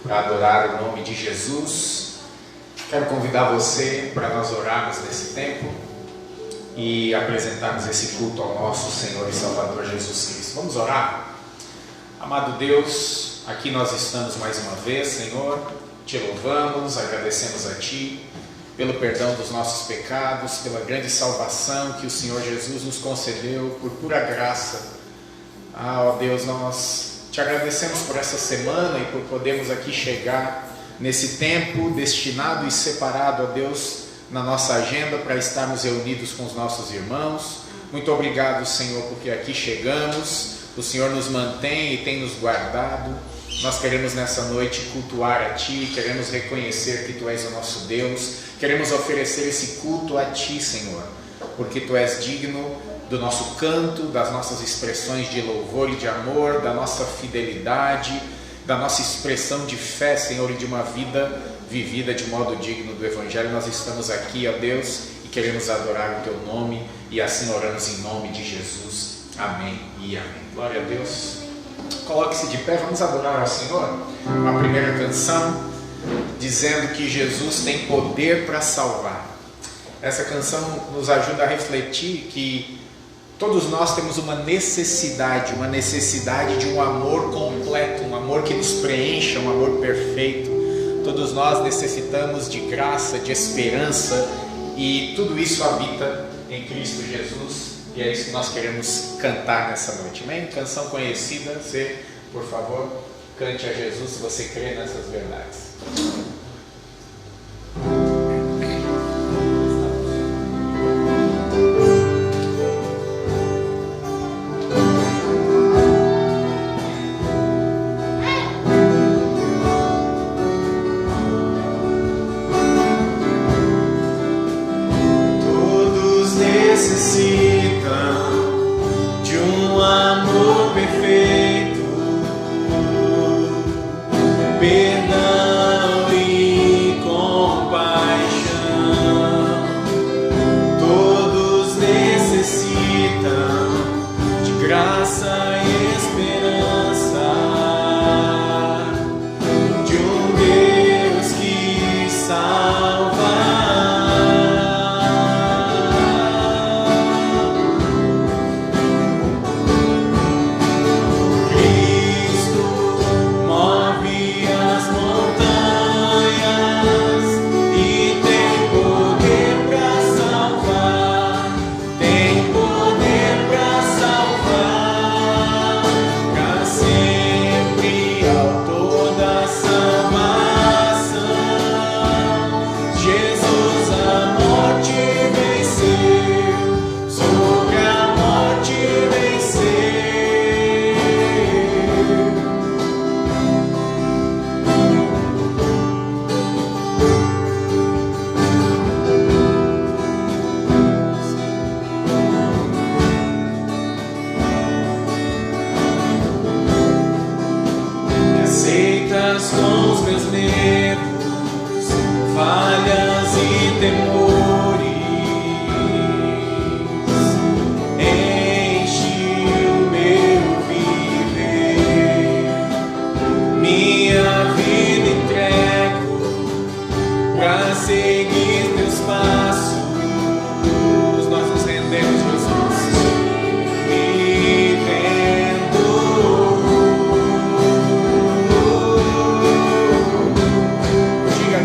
para adorar o nome de Jesus. Quero convidar você para nós orarmos nesse tempo e apresentarmos esse culto ao nosso Senhor e Salvador Jesus Cristo. Vamos orar? Amado Deus, aqui nós estamos mais uma vez, Senhor, te louvamos, agradecemos a Ti pelo perdão dos nossos pecados, pela grande salvação que o Senhor Jesus nos concedeu por pura graça. Ó Deus, nós te agradecemos por essa semana e por podermos aqui chegar nesse tempo destinado e separado, ó Deus, na nossa agenda para estarmos reunidos com os nossos irmãos. Muito obrigado, Senhor, porque aqui chegamos, o Senhor nos mantém e tem nos guardado. Nós queremos nessa noite cultuar a Ti, queremos reconhecer que Tu és o nosso Deus, queremos oferecer esse culto a Ti, Senhor, porque Tu és digno do nosso canto, das nossas expressões de louvor e de amor, da nossa fidelidade, da nossa expressão de fé, Senhor, e de uma vida vivida de modo digno do Evangelho. Nós estamos aqui, ó Deus, e queremos adorar o Teu nome, e assim oramos em nome de Jesus. Amém e amém. Glória a Deus. Coloque-se de pé, vamos adorar ao Senhor. Uma primeira canção, dizendo que Jesus tem poder para salvar. Essa canção nos ajuda a refletir que todos nós temos uma necessidade de um amor completo, um amor que nos preencha, um amor perfeito. Todos nós necessitamos de graça, de esperança, e tudo isso habita em Cristo Jesus, e é isso que nós queremos cantar nessa noite. Amém? Canção conhecida, você, por favor, cante a Jesus se você crê nessas verdades.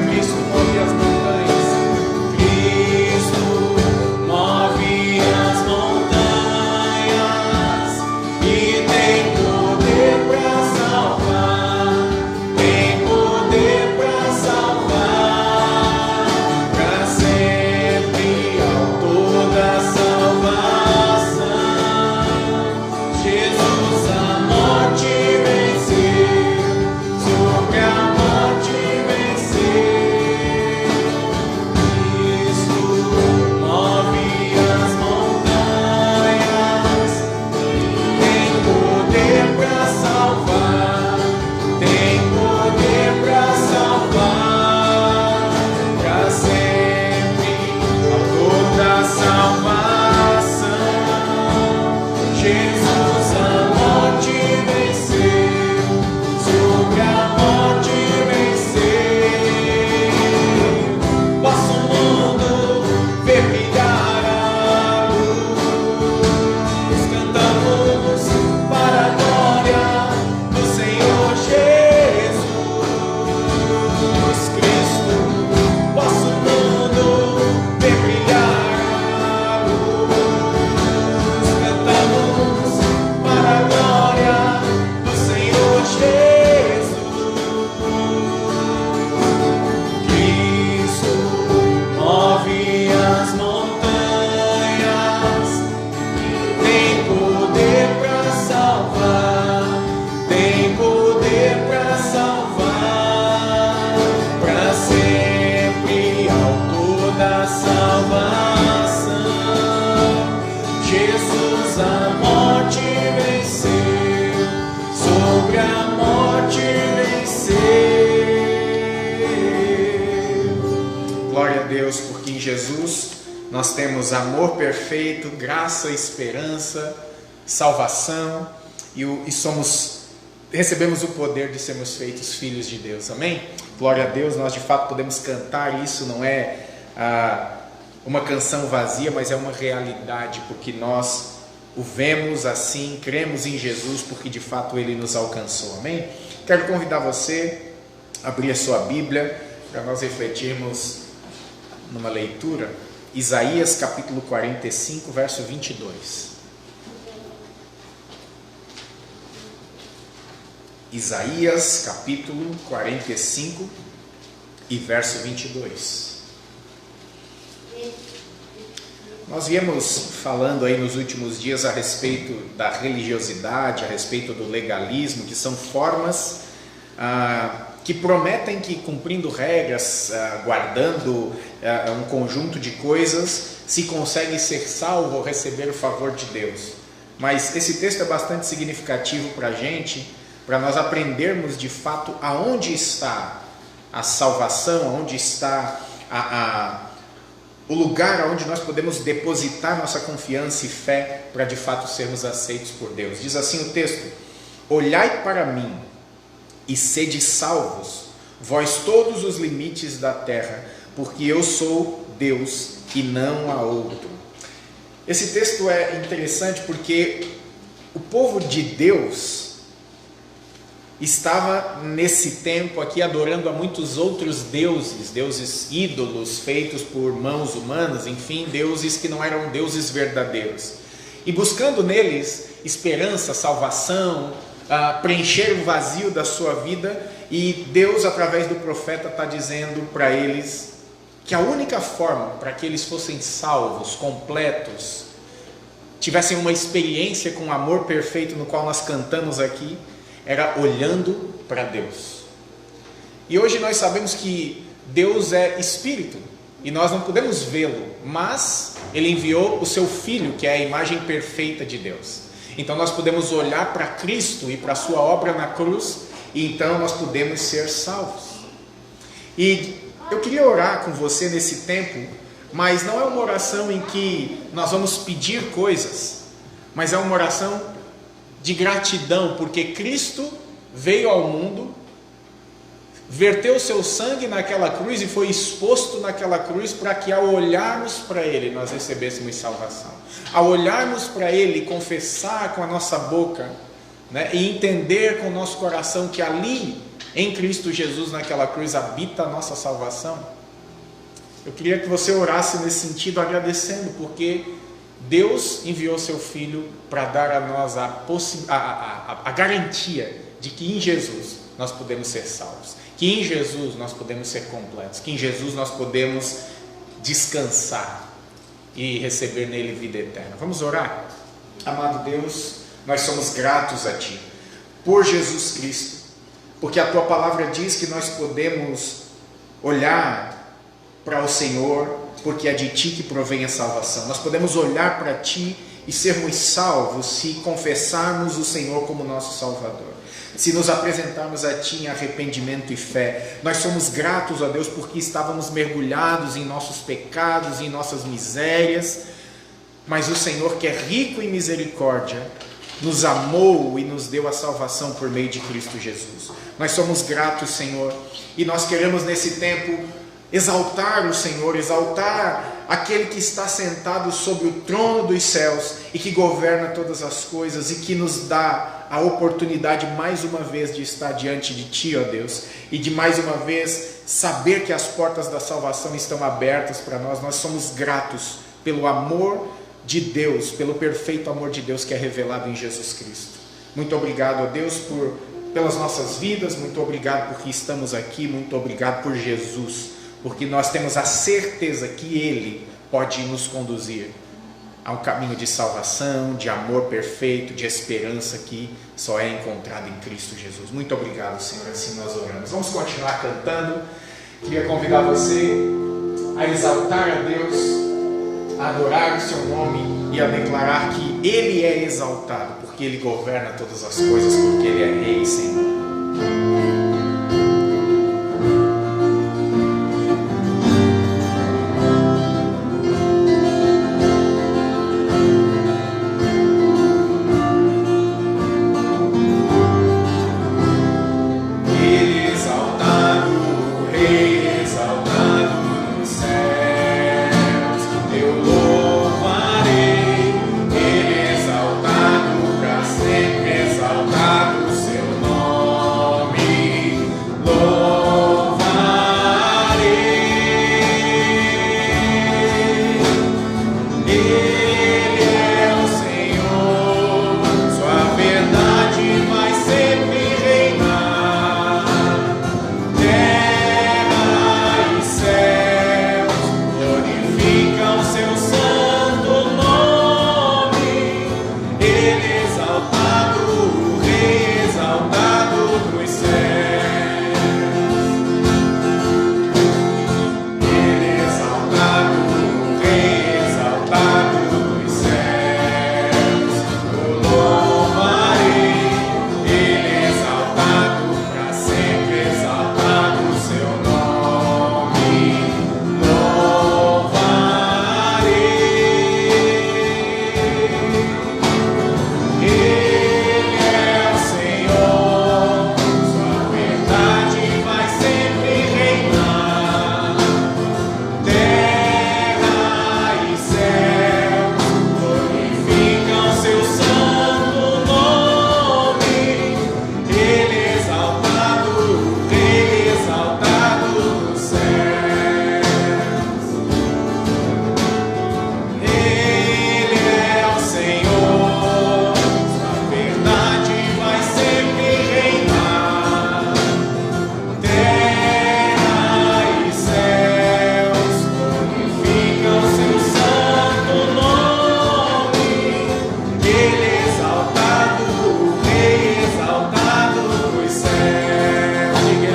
Cristo Glória a Deus, porque em Jesus nós temos amor perfeito, graça, esperança, salvação e recebemos o poder de sermos feitos filhos de Deus, amém? Glória a Deus, nós de fato podemos cantar isso, não é uma canção vazia, mas é uma realidade, porque nós o vemos assim, cremos em Jesus, porque de fato Ele nos alcançou, amém? Quero convidar você a abrir a sua Bíblia, para nós refletirmos numa leitura, Isaías capítulo 45, verso 22. Isaías capítulo 45 e verso 22. Nós viemos falando aí nos últimos dias a respeito da religiosidade, a respeito do legalismo, que são formas que prometem que cumprindo regras, guardando um conjunto de coisas, se consegue ser salvo ou receber o favor de Deus. Mas esse texto é bastante significativo para a gente, para nós aprendermos de fato aonde está a salvação, aonde está o lugar onde nós podemos depositar nossa confiança e fé para de fato sermos aceitos por Deus. Diz assim o texto: olhai para mim e sede salvos, vós todos os limites da terra, porque eu sou Deus e não há outro. Esse texto é interessante porque o povo de Deus estava nesse tempo aqui adorando a muitos outros deuses ídolos feitos por mãos humanas, enfim, deuses que não eram deuses verdadeiros, e buscando neles esperança, salvação, preencher o vazio da sua vida. E Deus, através do profeta, está dizendo para eles que a única forma para que eles fossem salvos, completos, tivessem uma experiência com o amor perfeito no qual nós cantamos aqui, era olhando para Deus. E hoje nós sabemos que Deus é Espírito e nós não podemos vê-lo, mas Ele enviou o seu Filho, que é a imagem perfeita de Deus. Então nós podemos olhar para Cristo e para a sua obra na cruz, e então nós podemos ser salvos. E eu queria orar com você nesse tempo, mas não é uma oração em que nós vamos pedir coisas, mas é uma oração de gratidão, porque Cristo veio ao mundo, verteu o seu sangue naquela cruz e foi exposto naquela cruz para que ao olharmos para Ele nós recebêssemos salvação. Ao olharmos para Ele, confessar com a nossa boca, né, e entender com o nosso coração que ali em Cristo Jesus naquela cruz habita a nossa salvação. Eu queria que você orasse nesse sentido, agradecendo, porque Deus enviou seu Filho para dar a nós a garantia de que em Jesus nós podemos ser salvos, que em Jesus nós podemos ser completos, que em Jesus nós podemos descansar e receber nele vida eterna. Vamos orar? Amado Deus, nós somos gratos a Ti por Jesus Cristo, porque a Tua palavra diz que nós podemos olhar para o Senhor, porque é de Ti que provém a salvação. Nós podemos olhar para Ti e sermos salvos se confessarmos o Senhor como nosso Salvador, se nos apresentarmos a Ti em arrependimento e fé. Nós somos gratos a Deus porque estávamos mergulhados em nossos pecados, em nossas misérias, mas o Senhor, que é rico em misericórdia, nos amou e nos deu a salvação por meio de Cristo Jesus. Nós somos gratos, Senhor, e nós queremos nesse tempo exaltar o Senhor, exaltar aquele que está sentado sobre o trono dos céus e que governa todas as coisas e que nos dá a oportunidade mais uma vez de estar diante de Ti, ó Deus, e de mais uma vez saber que as portas da salvação estão abertas para nós. Nós somos gratos pelo amor de Deus, pelo perfeito amor de Deus que é revelado em Jesus Cristo. Muito obrigado, ó Deus, pelas nossas vidas, muito obrigado porque estamos aqui, muito obrigado por Jesus, porque nós temos a certeza que Ele pode nos conduzir a um caminho de salvação, de amor perfeito, de esperança que só é encontrado em Cristo Jesus. Muito obrigado, Senhor, assim nós oramos. Vamos continuar cantando. Queria convidar você a exaltar a Deus, a adorar o seu nome e a declarar que Ele é exaltado, porque Ele governa todas as coisas, porque Ele é Rei, Senhor.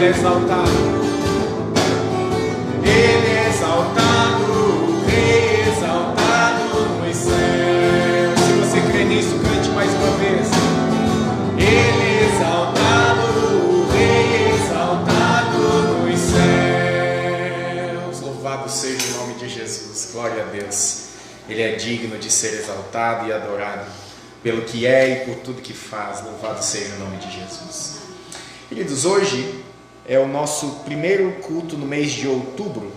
Ele é exaltado. Ele é exaltado, o Rei exaltado nos céus. Se você crê nisso, cante mais uma vez. Ele é exaltado, o Rei exaltado nos céus. Louvado seja o nome de Jesus, glória a Deus. Ele é digno de ser exaltado e adorado pelo que é e por tudo que faz. Louvado seja o nome de Jesus. Queridos, hoje é o nosso primeiro culto no mês de outubro,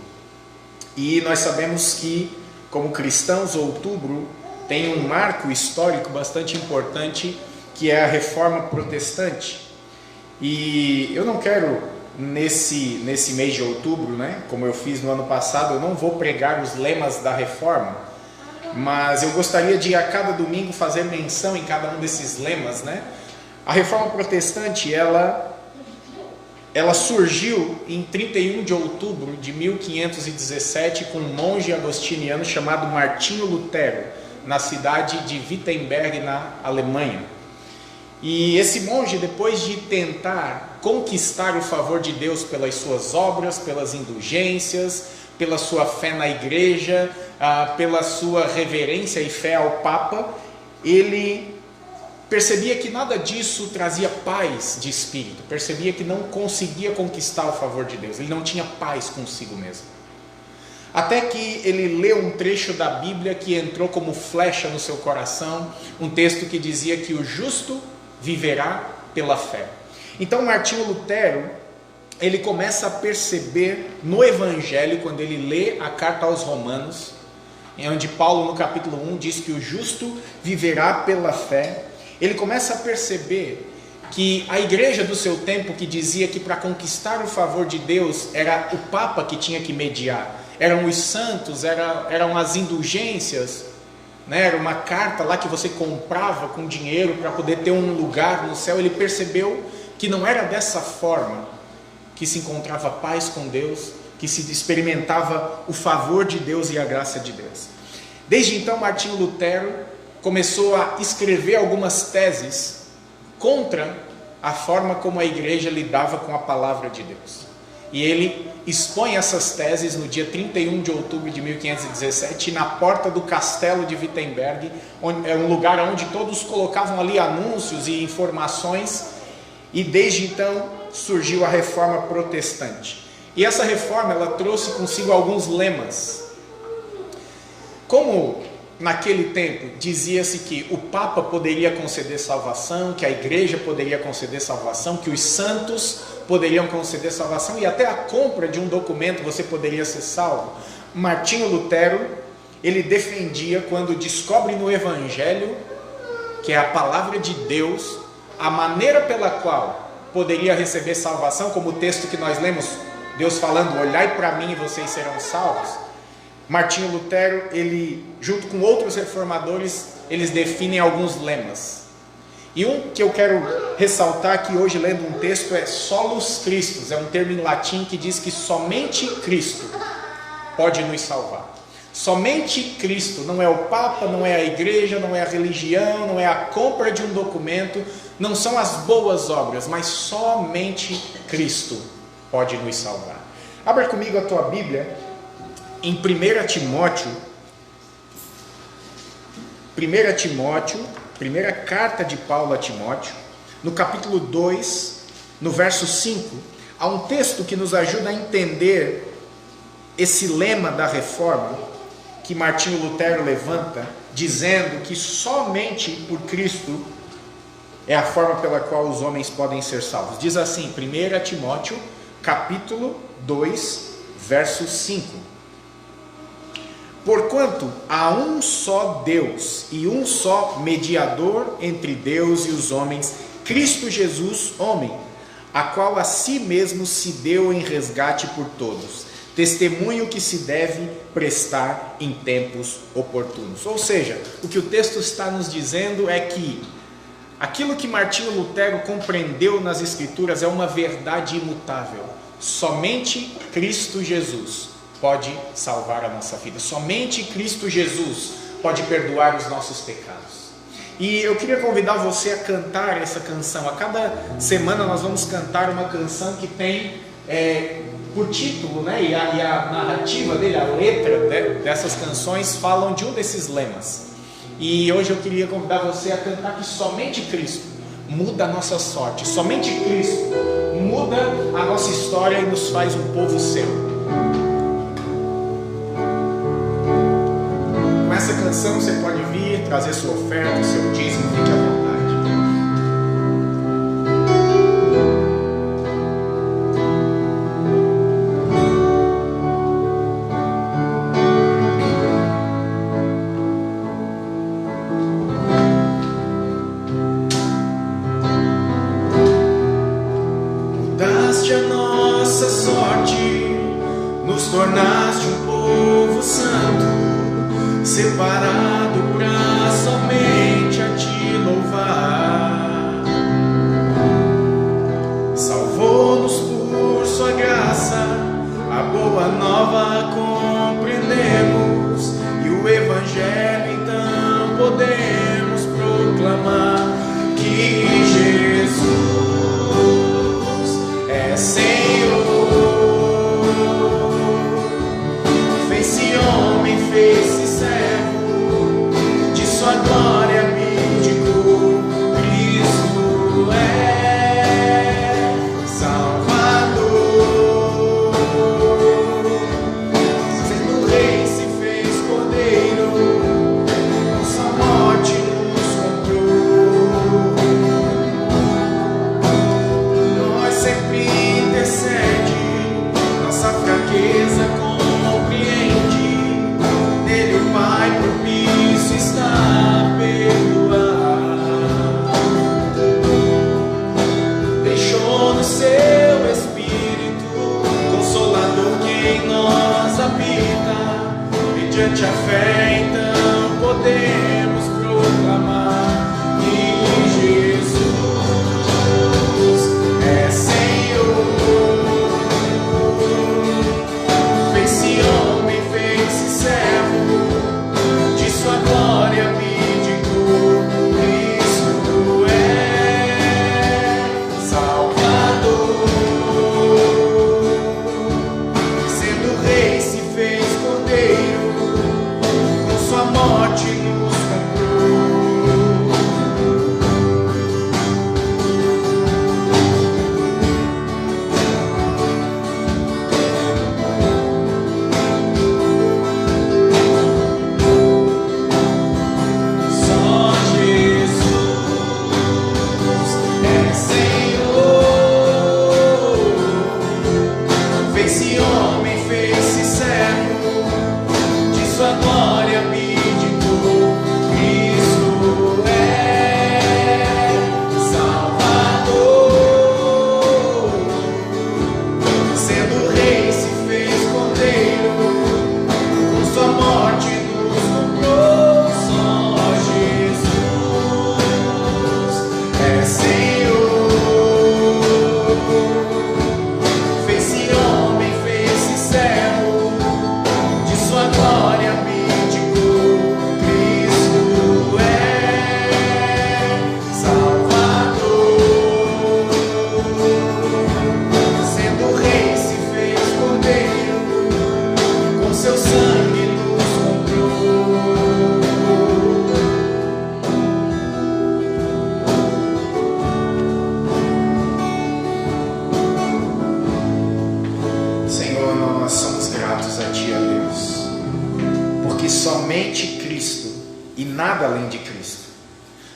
e nós sabemos que, como cristãos, outubro tem um marco histórico bastante importante, que é a Reforma Protestante. E eu não quero, nesse mês de outubro, como eu fiz no ano passado, eu não vou pregar os lemas da Reforma, mas eu gostaria de a cada domingo fazer menção em cada um desses lemas. A Reforma Protestante, ela surgiu em 31 de outubro de 1517 com um monge agostiniano chamado Martinho Lutero, na cidade de Wittenberg, na Alemanha. E esse monge, depois de tentar conquistar o favor de Deus pelas suas obras, pelas indulgências, pela sua fé na igreja, pela sua reverência e fé ao Papa, ele percebia que nada disso trazia paz de espírito, percebia que não conseguia conquistar o favor de Deus, ele não tinha paz consigo mesmo. Até que ele leu um trecho da Bíblia que entrou como flecha no seu coração, um texto que dizia que o justo viverá pela fé. Então Martinho Lutero, ele começa a perceber no Evangelho, quando ele lê a carta aos Romanos, onde Paulo no capítulo 1 diz que o justo viverá pela fé, ele começa a perceber que a igreja do seu tempo, que dizia que para conquistar o favor de Deus era o Papa que tinha que mediar, eram os santos, eram as indulgências, era uma carta lá que você comprava com dinheiro para poder ter um lugar no céu. Ele percebeu que não era dessa forma que se encontrava paz com Deus, que se experimentava o favor de Deus e a graça de Deus. Desde então, Martinho Lutero começou a escrever algumas teses contra a forma como a igreja lidava com a palavra de Deus. E ele expõe essas teses no dia 31 de outubro de 1517, na porta do castelo de Wittenberg, é um lugar onde todos colocavam ali anúncios e informações, e desde então surgiu a Reforma Protestante. E essa reforma, ela trouxe consigo alguns lemas. Como naquele tempo dizia-se que o Papa poderia conceder salvação, que a igreja poderia conceder salvação, que os santos poderiam conceder salvação, e até a compra de um documento você poderia ser salvo, Martinho Lutero, ele defendia, quando descobre no Evangelho, que é a palavra de Deus, a maneira pela qual poderia receber salvação, como o texto que nós lemos, Deus falando, olhai para mim e vocês serão salvos. Martinho Lutero, ele, junto com outros reformadores, eles definem alguns lemas. E um que eu quero ressaltar aqui hoje, lendo um texto, é solus Christus, é um termo em latim que diz que somente Cristo pode nos salvar. Somente Cristo, não é o Papa, não é a igreja, não é a religião, não é a compra de um documento, não são as boas obras, mas somente Cristo pode nos salvar. Abra comigo a tua Bíblia em 1 Timóteo, primeira carta de Paulo a Timóteo, no capítulo 2, no verso 5, há um texto que nos ajuda a entender esse lema da reforma que Martinho Lutero levanta, dizendo que somente por Cristo é a forma pela qual os homens podem ser salvos. Diz assim, 1 Timóteo, capítulo 2, verso 5. Porquanto há um só Deus e um só mediador entre Deus e os homens, Cristo Jesus, homem, a qual a si mesmo se deu em resgate por todos, testemunho que se deve prestar em tempos oportunos. Ou seja, o que o texto está nos dizendo é que aquilo que Martinho Lutero compreendeu nas Escrituras é uma verdade imutável. Somente Cristo Jesus pode salvar a nossa vida. Somente Cristo Jesus pode perdoar os nossos pecados. E eu queria convidar você a cantar essa canção. A cada semana nós vamos cantar uma canção que tem por título, né, e a narrativa dele, a letra dessas canções falam de um desses lemas. E hoje eu queria convidar você a cantar que somente Cristo muda a nossa sorte, somente Cristo muda a nossa história e nos faz um povo seu. Com essa canção você pode vir, trazer sua oferta, seu dízimo, fique à vontade. Tornaste um povo santo, separado pra somente a te louvar. Salvou-nos por sua graça, a boa nova compreendemos, e o evangelho então podemos proclamar que Jesus é Senhor. Fez-se servo, de sua glória me indicou. Cristo é Salvador. Sendo rei se fez cordeiro, com sua morte nos comprou. Nós sempre intercede, nossa fraqueza compreende. Nele o Pai propício está a perdoar. Deixou no seu Espírito Consolador que em nós habita. Mediante a fé então podemos proclamar que Jesus é Senhor. Fez-se homem, fez-se servo, de sua glória me indicou. Cristo é Salvador. Sendo rei se fez cordeiro, com sua morte nos comprou.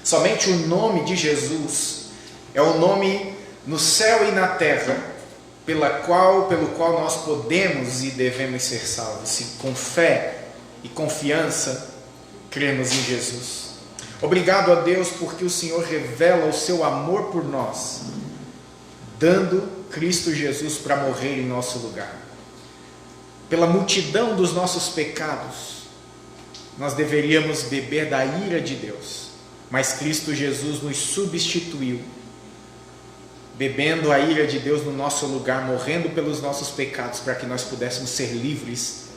Somente o nome de Jesus é o nome no céu e na terra pelo qual nós podemos e devemos ser salvos, se com fé e confiança cremos em Jesus. Obrigado a Deus porque o Senhor revela o seu amor por nós, dando Cristo Jesus para morrer em nosso lugar. Pela multidão dos nossos pecados, nós deveríamos beber da ira de Deus, mas Cristo Jesus nos substituiu, bebendo a ira de Deus no nosso lugar, morrendo pelos nossos pecados, para que nós pudéssemos ser livres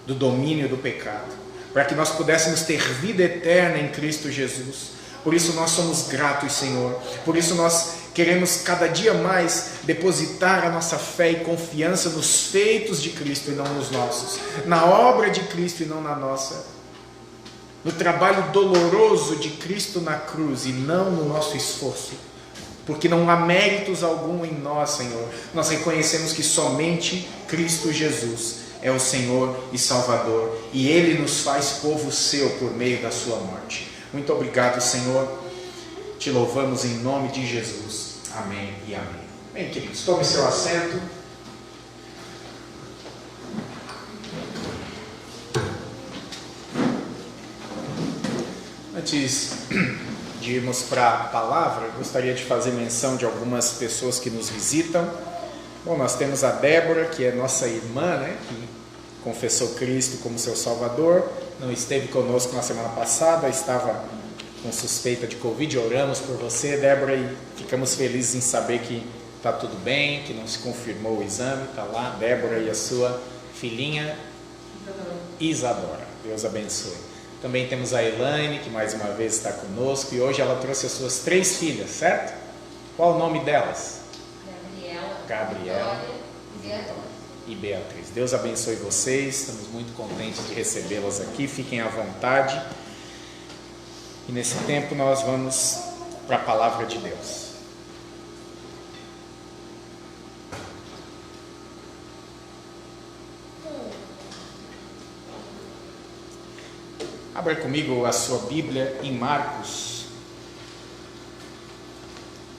do domínio do pecado, para que nós pudéssemos ter vida eterna em Cristo Jesus, Por isso nós somos gratos, Senhor. Por isso nós queremos cada dia mais depositar a nossa fé e confiança nos feitos de Cristo e não nos nossos, na obra de Cristo e não na nossa, no trabalho doloroso de Cristo na cruz e não no nosso esforço, porque não há méritos algum em nós, Senhor. Nós reconhecemos que somente Cristo Jesus é o Senhor e Salvador, e Ele nos faz povo seu por meio da sua morte. Muito obrigado, Senhor. Te louvamos em nome de Jesus. Amém e amém. Bem, queridos, tome seu assento. Antes de irmos para a palavra, eu gostaria de fazer menção de algumas pessoas que nos visitam. Bom, nós temos a Débora, que é nossa irmã, né, que confessou Cristo como seu Salvador. Não esteve conosco na semana passada, estava com suspeita de Covid. Oramos por você, Débora, e ficamos felizes em saber que está tudo bem, que não se confirmou o exame. Está lá, Débora e a sua filhinha Isadora. Deus abençoe. Também temos a Elaine, que mais uma vez está conosco, e hoje ela trouxe as suas 3 filhas, certo? Qual o nome delas? Gabriela e Beatriz. Deus abençoe vocês, estamos muito contentes de recebê-las aqui, fiquem à vontade. E nesse tempo nós vamos para a palavra de Deus. Abra comigo a sua Bíblia em Marcos,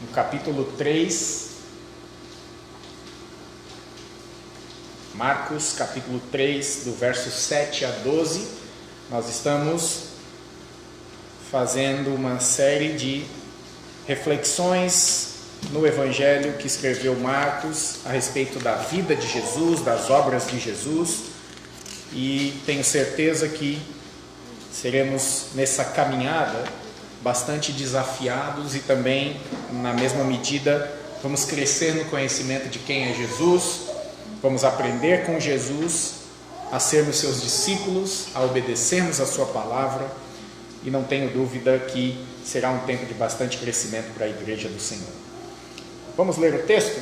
no capítulo 3. Marcos, capítulo 3, do verso 7 a 12. Nós estamos fazendo uma série de reflexões no Evangelho que escreveu Marcos a respeito da vida de Jesus, das obras de Jesus, e tenho certeza que seremos nessa caminhada bastante desafiados e também, na mesma medida, vamos crescer no conhecimento de quem é Jesus, vamos aprender com Jesus a sermos seus discípulos, a obedecermos a sua palavra, e não tenho dúvida que será um tempo de bastante crescimento para a igreja do Senhor. Vamos ler o texto?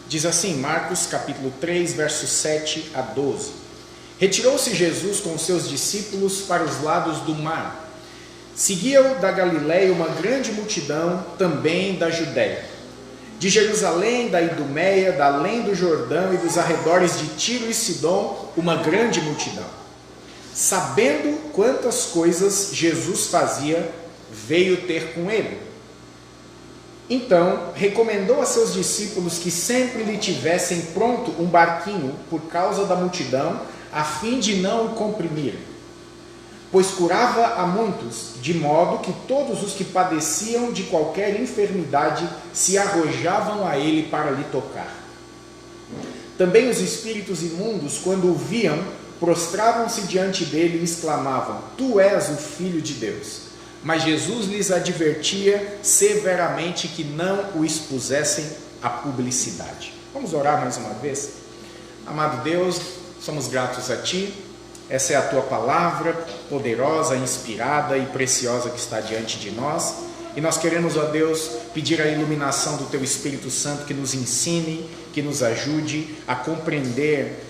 Diz assim, Marcos capítulo 3, versos 7 a 12. Retirou-se Jesus com seus discípulos para os lados do mar. Seguia-o da Galiléia uma grande multidão, também da Judéia, de Jerusalém, da Idumeia, da além do Jordão e dos arredores de Tiro e Sidom, uma grande multidão. Sabendo quantas coisas Jesus fazia, veio ter com ele. Então, recomendou a seus discípulos que sempre lhe tivessem pronto um barquinho por causa da multidão, a fim de não o comprimir, pois curava a muitos, de modo que todos os que padeciam de qualquer enfermidade se arrojavam a ele para lhe tocar. Também os espíritos imundos, quando o viam, prostravam-se diante dele e exclamavam: Tu és o Filho de Deus. Mas Jesus lhes advertia severamente que não o expusessem à publicidade. Vamos orar mais uma vez? Amado Deus, somos gratos a Ti, essa é a Tua palavra poderosa, inspirada e preciosa que está diante de nós, e nós queremos, ó Deus, pedir a iluminação do Teu Espírito Santo que nos ensine, que nos ajude a compreender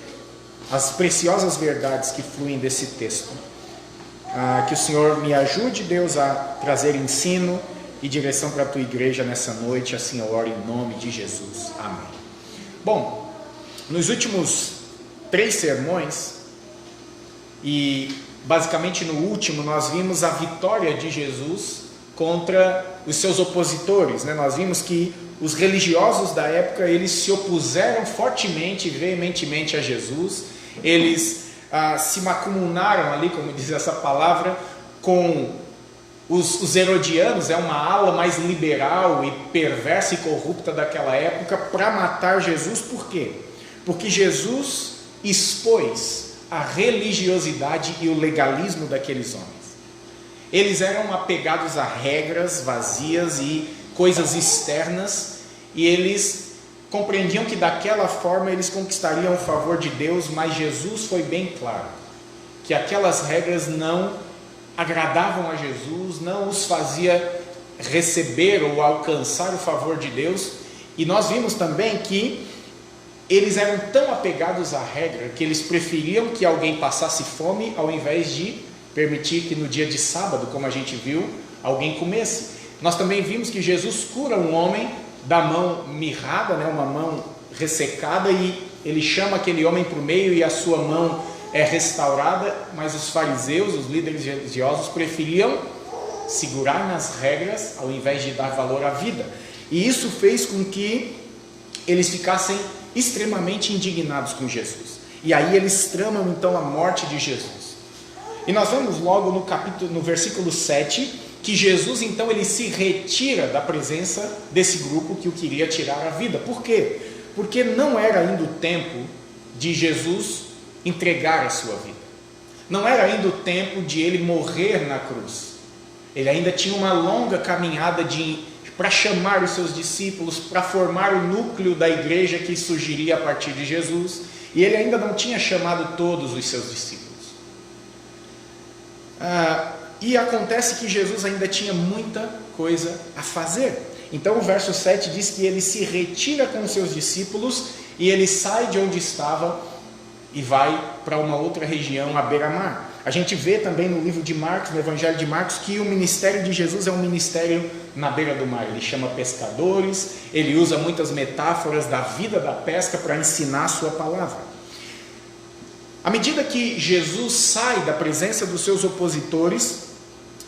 as preciosas verdades que fluem desse texto. Que o Senhor me ajude, Deus, a trazer ensino e direção para a Tua igreja nessa noite, assim eu oro em nome de Jesus. Amém. Bom, nos últimos 3 sermões, e basicamente no último nós vimos a vitória de Jesus contra os seus opositores, né? Nós vimos que os religiosos da época, eles se opuseram fortemente e veementemente a Jesus, eles se macumunaram ali, como diz essa palavra, com os herodianos, uma ala mais liberal e perversa e corrupta daquela época, para matar Jesus. Por quê? Porque Jesus expôs a religiosidade e o legalismo daqueles homens. Eles eram apegados a regras vazias e coisas externas, e eles compreendiam que daquela forma eles conquistariam o favor de Deus, mas Jesus foi bem claro que aquelas regras não agradavam a Jesus, não os fazia receber ou alcançar o favor de Deus. E nós vimos também que eles eram tão apegados à regra que eles preferiam que alguém passasse fome ao invés de permitir que no dia de sábado, como a gente viu, alguém comesse. Nós também vimos que Jesus cura um homem da mão mirrada, uma mão ressecada, e ele chama aquele homem para o meio e a sua mão é restaurada, mas os fariseus, os líderes religiosos, preferiam segurar nas regras ao invés de dar valor à vida. E isso fez com que eles ficassem extremamente indignados com Jesus. E aí eles tramam então a morte de Jesus. E nós vemos logo no versículo 7, que Jesus então ele se retira da presença desse grupo que o queria tirar a vida. Por quê? Porque não era ainda o tempo de Jesus entregar a sua vida. Não era ainda o tempo de ele morrer na cruz. Ele ainda tinha uma longa caminhada para chamar os seus discípulos, para formar o núcleo da igreja que surgiria a partir de Jesus. E ele ainda não tinha chamado todos os seus discípulos. E acontece que Jesus ainda tinha muita coisa a fazer. Então o verso 7 diz que ele se retira com os seus discípulos e ele sai de onde estava e vai para uma outra região, à beira-mar. A gente vê também no livro de Marcos, no Evangelho de Marcos, que o ministério de Jesus é um ministério na beira do mar. Ele chama pescadores, ele usa muitas metáforas da vida da pesca para ensinar a sua palavra. À medida que Jesus sai da presença dos seus opositores,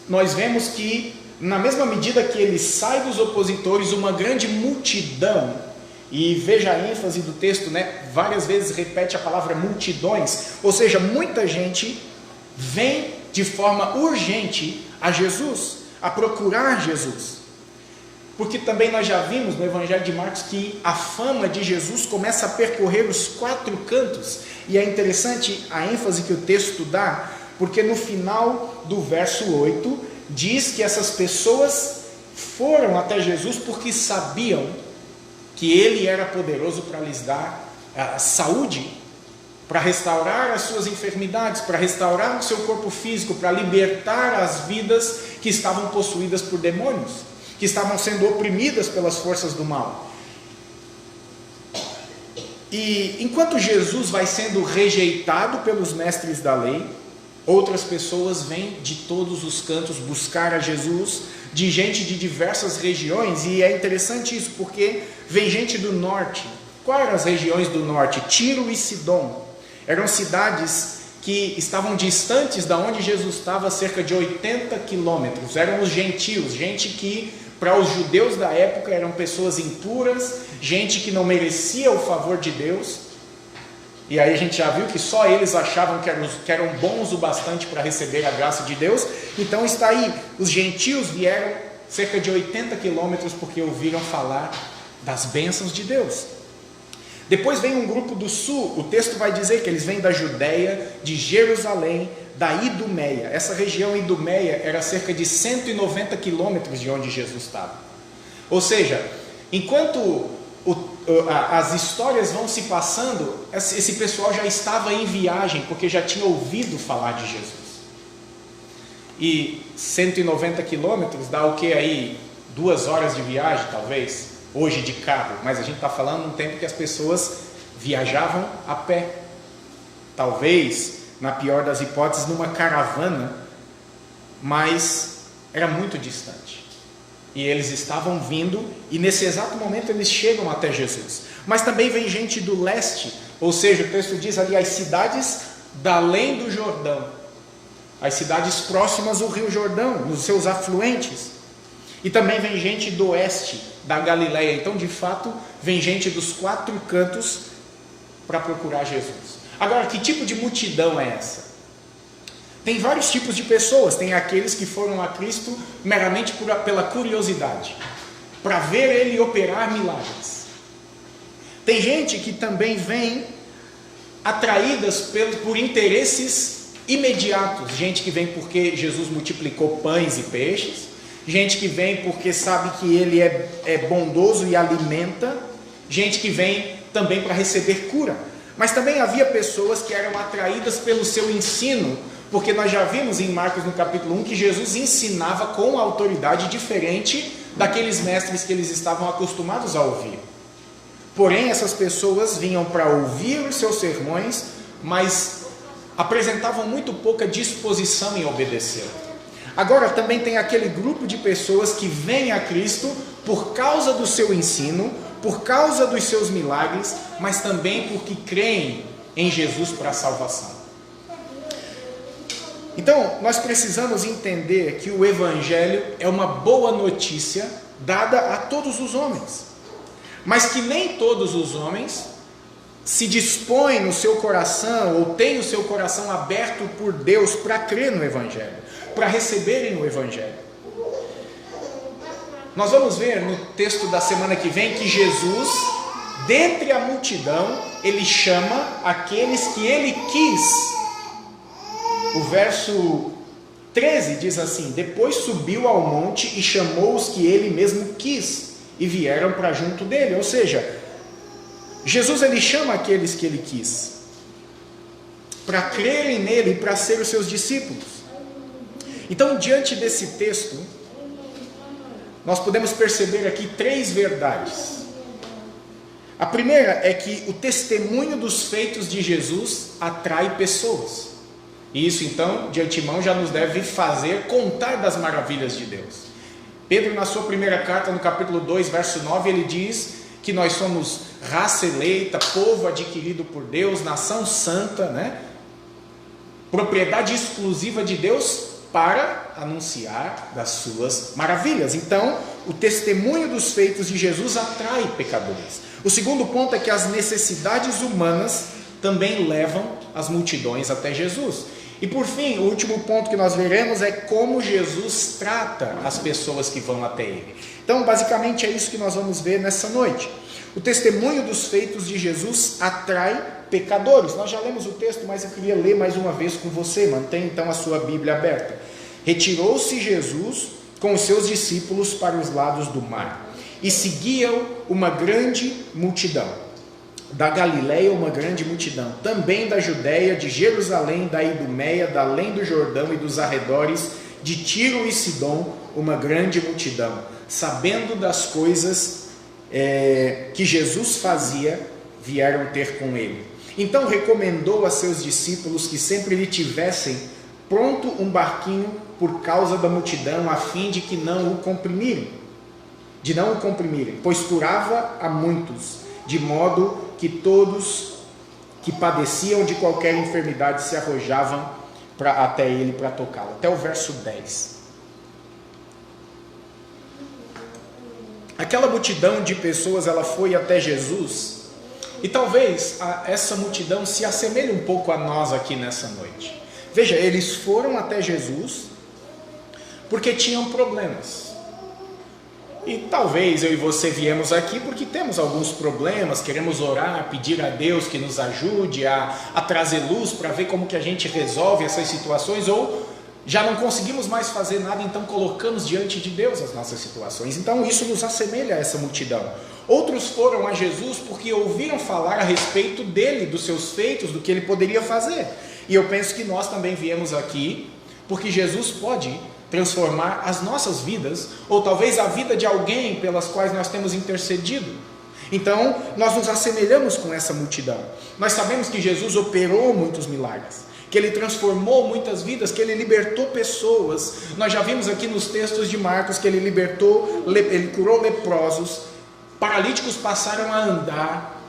nós vemos que, na mesma medida que ele sai dos opositores, uma grande multidão, e veja a ênfase do texto, várias vezes repete a palavra multidões, ou seja, muita gente vem de forma urgente a Jesus, a procurar Jesus. Porque também nós já vimos no Evangelho de Marcos que a fama de Jesus começa a percorrer os 4 cantos. E é interessante a ênfase que o texto dá, porque no final do verso 8, diz que essas pessoas foram até Jesus porque sabiam que ele era poderoso para lhes dar saúde, para restaurar as suas enfermidades, para restaurar o seu corpo físico, para libertar as vidas que estavam possuídas por demônios, que estavam sendo oprimidas pelas forças do mal. E enquanto Jesus vai sendo rejeitado pelos mestres da lei, outras pessoas vêm de todos os cantos buscar a Jesus, de gente de diversas regiões. E é interessante isso, porque vem gente do norte. Quais eram as regiões do norte? Tiro e Sidom. Eram cidades que estavam distantes da onde Jesus estava, cerca de 80 quilômetros. Eram os gentios, gente que para os judeus da época eram pessoas impuras, gente que não merecia o favor de Deus. E aí a gente já viu que só eles achavam que eram bons o bastante para receber a graça de Deus. Então está aí, os gentios vieram cerca de 80 quilômetros porque ouviram falar das bênçãos de Deus. Depois vem um grupo do sul, o texto vai dizer que eles vêm da Judéia, de Jerusalém, da Idumeia. Essa região Idumeia era cerca de 190 quilômetros de onde Jesus estava. Ou seja, enquanto as histórias vão se passando, esse pessoal já estava em viagem, porque já tinha ouvido falar de Jesus. E 190 quilômetros dá o que aí? 2 horas de viagem, talvez? Hoje de carro, mas a gente está falando num tempo que as pessoas viajavam a pé. Talvez, na pior das hipóteses, numa caravana, mas era muito distante. E eles estavam vindo, e nesse exato momento eles chegam até Jesus. Mas também vem gente do leste, ou seja, o texto diz ali as cidades da além do Jordão, as cidades próximas ao Rio Jordão, nos seus afluentes. E também vem gente do oeste, da Galileia. Então, de fato, vem gente dos 4 cantos para procurar Jesus. Agora, que tipo de multidão é essa? Tem vários tipos de pessoas. Tem aqueles que foram a Cristo meramente pela curiosidade, para ver ele operar milagres. Tem gente que também vem atraídas por interesses imediatos. Gente que vem porque Jesus multiplicou pães e peixes. Gente que vem porque sabe que ele é bondoso e alimenta. Gente que vem também para receber cura. Mas também havia pessoas que eram atraídas pelo seu ensino, porque nós já vimos em Marcos no capítulo 1 que Jesus ensinava com autoridade diferente daqueles mestres que eles estavam acostumados a ouvir. Porém, essas pessoas vinham para ouvir os seus sermões, mas apresentavam muito pouca disposição em obedecer. Agora também tem aquele grupo de pessoas que vêm a Cristo por causa do seu ensino, por causa dos seus milagres, mas também porque creem em Jesus para a salvação. Então, nós precisamos entender que o Evangelho é uma boa notícia dada a todos os homens, mas que nem todos os homens se dispõem no seu coração ou têm o seu coração aberto por Deus para crer no Evangelho, para receberem o Evangelho. Nós vamos ver no texto da semana que vem que Jesus, dentre a multidão, ele chama aqueles que ele quis. O verso 13 diz assim: depois subiu ao monte e chamou os que ele mesmo quis, e vieram para junto dele. Ou seja, Jesus ele chama aqueles que ele quis, para crerem nele e para serem os seus discípulos. Então, diante desse texto, nós podemos perceber aqui 3 verdades. A primeira é que o testemunho dos feitos de Jesus atrai pessoas. E isso, então, de antemão, já nos deve fazer contar das maravilhas de Deus. Pedro, na sua primeira carta, no capítulo 2, verso 9, ele diz que nós somos raça eleita, povo adquirido por Deus, nação santa, né? Propriedade exclusiva de Deus para anunciar das suas maravilhas. Então, o testemunho dos feitos de Jesus atrai pecadores. O segundo ponto é que as necessidades humanas também levam as multidões até Jesus. E por fim, o último ponto que nós veremos é como Jesus trata as pessoas que vão até Ele. Então, basicamente é isso que nós vamos ver nessa noite. O testemunho dos feitos de Jesus atrai pecadores. Nós já lemos o texto, mas eu queria ler mais uma vez com você. Mantenha então a sua Bíblia aberta. Retirou-se Jesus com os seus discípulos para os lados do mar, e seguiam uma grande multidão. Da Galileia uma grande multidão, também da Judeia, de Jerusalém, da Idumeia, da além do Jordão e dos arredores, de Tiro e Sidom, uma grande multidão, sabendo das coisas que Jesus fazia, vieram ter com ele. Então recomendou a seus discípulos que sempre lhe tivessem pronto um barquinho por causa da multidão, a fim de que não o comprimirem, pois curava a muitos, de modo que todos que padeciam de qualquer enfermidade se arrojavam até ele para tocá-lo. Até o verso 10. Aquela multidão de pessoas, ela foi até Jesus, e talvez essa multidão se assemelhe um pouco a nós aqui nessa noite. Veja, eles foram até Jesus porque tinham problemas. E talvez eu e você viemos aqui porque temos alguns problemas, queremos orar, pedir a Deus que nos ajude a trazer luz para ver como que a gente resolve essas situações, ou já não conseguimos mais fazer nada, então colocamos diante de Deus as nossas situações. Então isso nos assemelha a essa multidão. Outros foram a Jesus porque ouviram falar a respeito dele, dos seus feitos, do que ele poderia fazer. E eu penso que nós também viemos aqui porque Jesus pode transformar as nossas vidas, ou talvez a vida de alguém pelas quais nós temos intercedido. Então, nós nos assemelhamos com essa multidão. Nós sabemos que Jesus operou muitos milagres, que ele transformou muitas vidas, que ele libertou pessoas. Nós já vimos aqui nos textos de Marcos que ele curou leprosos, paralíticos passaram a andar,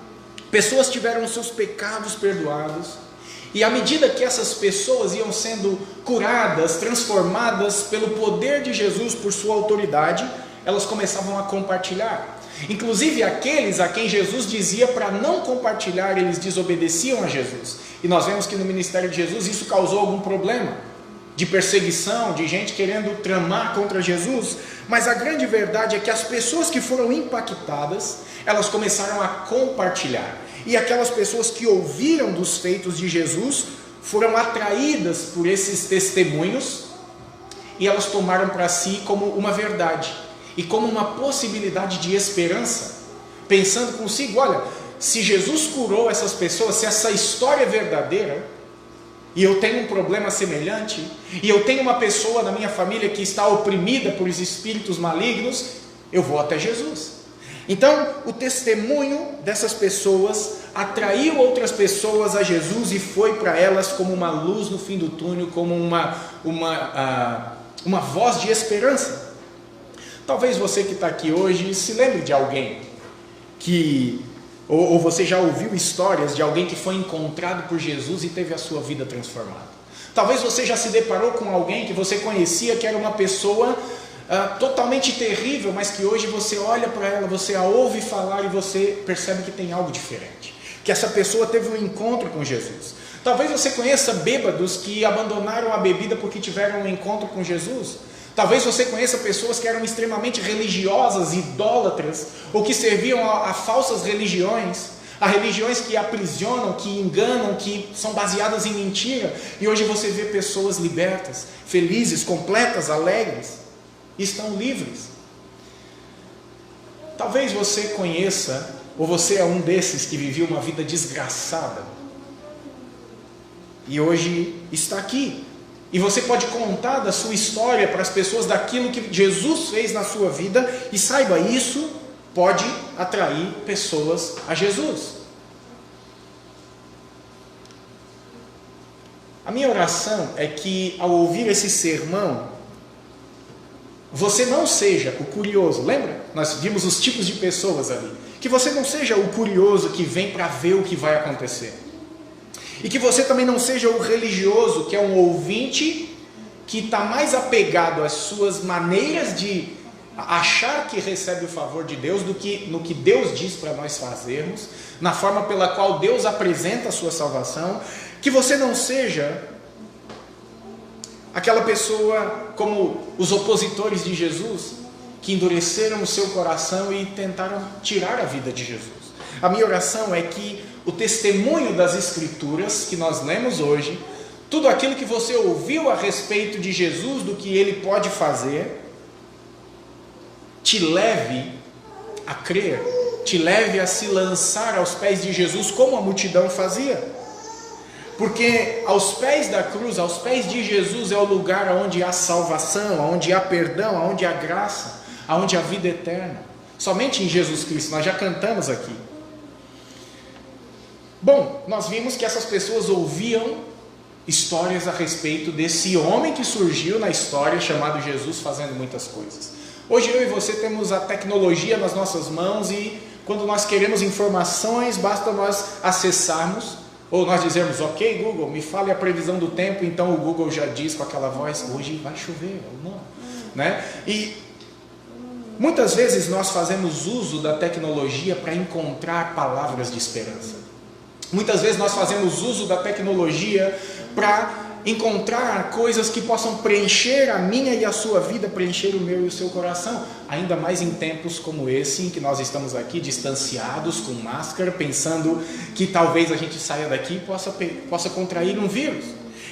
pessoas tiveram seus pecados perdoados. E à medida que essas pessoas iam sendo curadas, transformadas pelo poder de Jesus, por sua autoridade, elas começavam a compartilhar. Inclusive aqueles a quem Jesus dizia para não compartilhar, eles desobedeciam a Jesus. E nós vemos que no ministério de Jesus isso causou algum problema de perseguição, de gente querendo tramar contra Jesus. Mas a grande verdade é que as pessoas que foram impactadas, elas começaram a compartilhar. E aquelas pessoas que ouviram dos feitos de Jesus foram atraídas por esses testemunhos, e elas tomaram para si como uma verdade e como uma possibilidade de esperança, pensando consigo: olha, se Jesus curou essas pessoas, se essa história é verdadeira, e eu tenho um problema semelhante, e eu tenho uma pessoa na minha família que está oprimida por espíritos malignos, eu vou até Jesus. Então, o testemunho dessas pessoas atraiu outras pessoas a Jesus e foi para elas como uma luz no fim do túnel, como uma voz de esperança. Talvez você que está aqui hoje se lembre de alguém ou você já ouviu histórias de alguém que foi encontrado por Jesus e teve a sua vida transformada. Talvez você já se deparou com alguém que você conhecia que era uma pessoa totalmente terrível, mas que hoje você olha para ela, você a ouve falar e você percebe que tem algo diferente, que essa pessoa teve um encontro com Jesus. Talvez você conheça bêbados que abandonaram a bebida porque tiveram um encontro com Jesus. Talvez você conheça pessoas que eram extremamente religiosas, idólatras, ou que serviam a falsas religiões, a religiões que aprisionam, que enganam, que são baseadas em mentira, e hoje você vê pessoas libertas, felizes, completas, alegres, e estão livres. Talvez você conheça, ou você é um desses que viveu uma vida desgraçada, e hoje está aqui. E você pode contar da sua história para as pessoas daquilo que Jesus fez na sua vida, e saiba, isso pode atrair pessoas a Jesus. A minha oração é que ao ouvir esse sermão, você não seja o curioso. Lembra? Nós vimos os tipos de pessoas ali. Que você não seja o curioso que vem para ver o que vai acontecer. E que você também não seja o religioso, que é um ouvinte, que está mais apegado às suas maneiras de achar que recebe o favor de Deus, do que no que Deus diz para nós fazermos, na forma pela qual Deus apresenta a sua salvação. Que você não seja aquela pessoa como os opositores de Jesus, que endureceram o seu coração e tentaram tirar a vida de Jesus. A minha oração é que o testemunho das Escrituras que nós lemos hoje, tudo aquilo que você ouviu a respeito de Jesus, do que Ele pode fazer, te leve a crer, te leve a se lançar aos pés de Jesus como a multidão fazia. Porque aos pés da cruz, aos pés de Jesus é o lugar onde há salvação, onde há perdão, onde há graça, onde há vida eterna. Somente em Jesus Cristo. Nós já cantamos aqui. Bom, nós vimos que essas pessoas ouviam histórias a respeito desse homem que surgiu na história, chamado Jesus, fazendo muitas coisas. Hoje eu e você temos a tecnologia nas nossas mãos, e quando nós queremos informações, basta nós acessarmos, ou nós dizermos: ok Google, me fale a previsão do tempo, então o Google já diz com aquela voz: hoje vai chover, ou não, né? E muitas vezes nós fazemos uso da tecnologia para encontrar palavras de esperança. Muitas vezes nós fazemos uso da tecnologia para encontrar coisas que possam preencher a minha e a sua vida, preencher o meu e o seu coração, ainda mais em tempos como esse, em que nós estamos aqui distanciados, com máscara, pensando que talvez a gente saia daqui e possa contrair um vírus.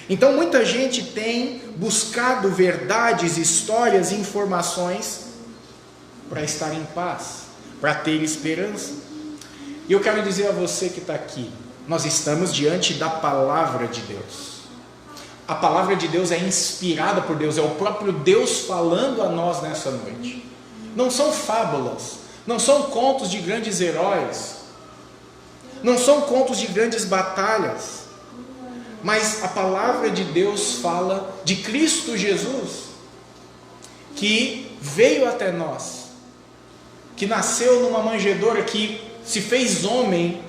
Então muita gente tem buscado verdades, histórias, informações para estar em paz, para ter esperança. E eu quero dizer a você que está aqui, nós estamos diante da palavra de Deus. A palavra de Deus é inspirada por Deus, é o próprio Deus falando a nós nessa noite. Não são fábulas, não são contos de grandes heróis, não são contos de grandes batalhas, mas a palavra de Deus fala de Cristo Jesus, que veio até nós, que nasceu numa manjedoura, que se fez homem,